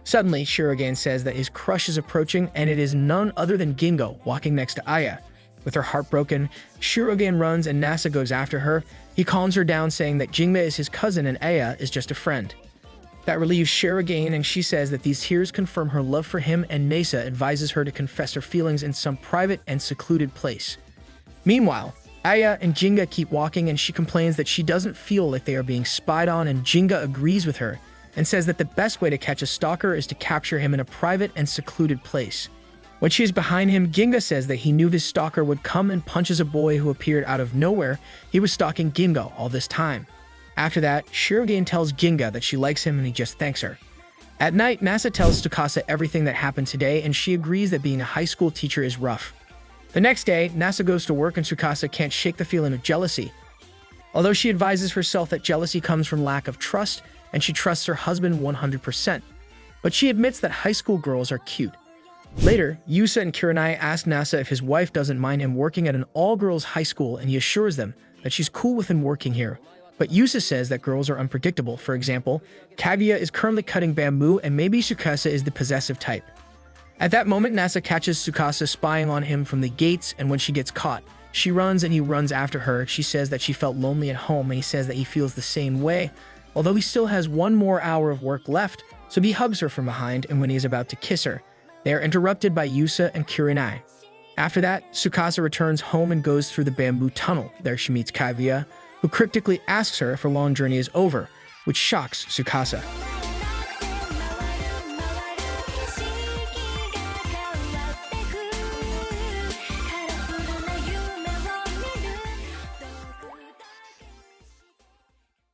Suddenly, Shirogane says that his crush is approaching, and it is none other than Gingo walking next to Aya. With her heart broken, Shirogane runs and NASA goes after her. He calms her down, saying that Jinga is his cousin and Aya is just a friend. That relieves Shirogane, and she says that these tears confirm her love for him, and NASA advises her to confess her feelings in some private and secluded place. Meanwhile, Aya and Jinga keep walking, and she complains that she doesn't feel like they are being spied on, and Jinga agrees with her and says that the best way to catch a stalker is to capture him in a private and secluded place. When she is behind him, Ginga says that he knew this stalker would come and punches a boy who appeared out of nowhere. He was stalking Ginga all this time. After that, Shirogane tells Ginga that she likes him and he just thanks her. At night, NASA tells Tsukasa everything that happened today, and she agrees that being a high school teacher is rough. The next day, NASA goes to work and Tsukasa can't shake the feeling of jealousy. Although she advises herself that jealousy comes from lack of trust, and she trusts her husband 100%. But she admits that high school girls are cute. Later, Yusa and Kurenai ask NASA if his wife doesn't mind him working at an all-girls high school, and he assures them that she's cool with him working here. But Yusa says that girls are unpredictable. For example, Kaguya is currently cutting bamboo, and maybe Tsukasa is the possessive type. At that moment, NASA catches Tsukasa spying on him from the gates, and when she gets caught, she runs and he runs after her. She says that she felt lonely at home, and he says that he feels the same way, although he still has one more hour of work left, so he hugs her from behind, and when he is about to kiss her, they are interrupted by Yusa and Kurenai. After that, Tsukasa returns home and goes through the bamboo tunnel. There she meets Kaguya, who cryptically asks her if her long journey is over, which shocks Tsukasa.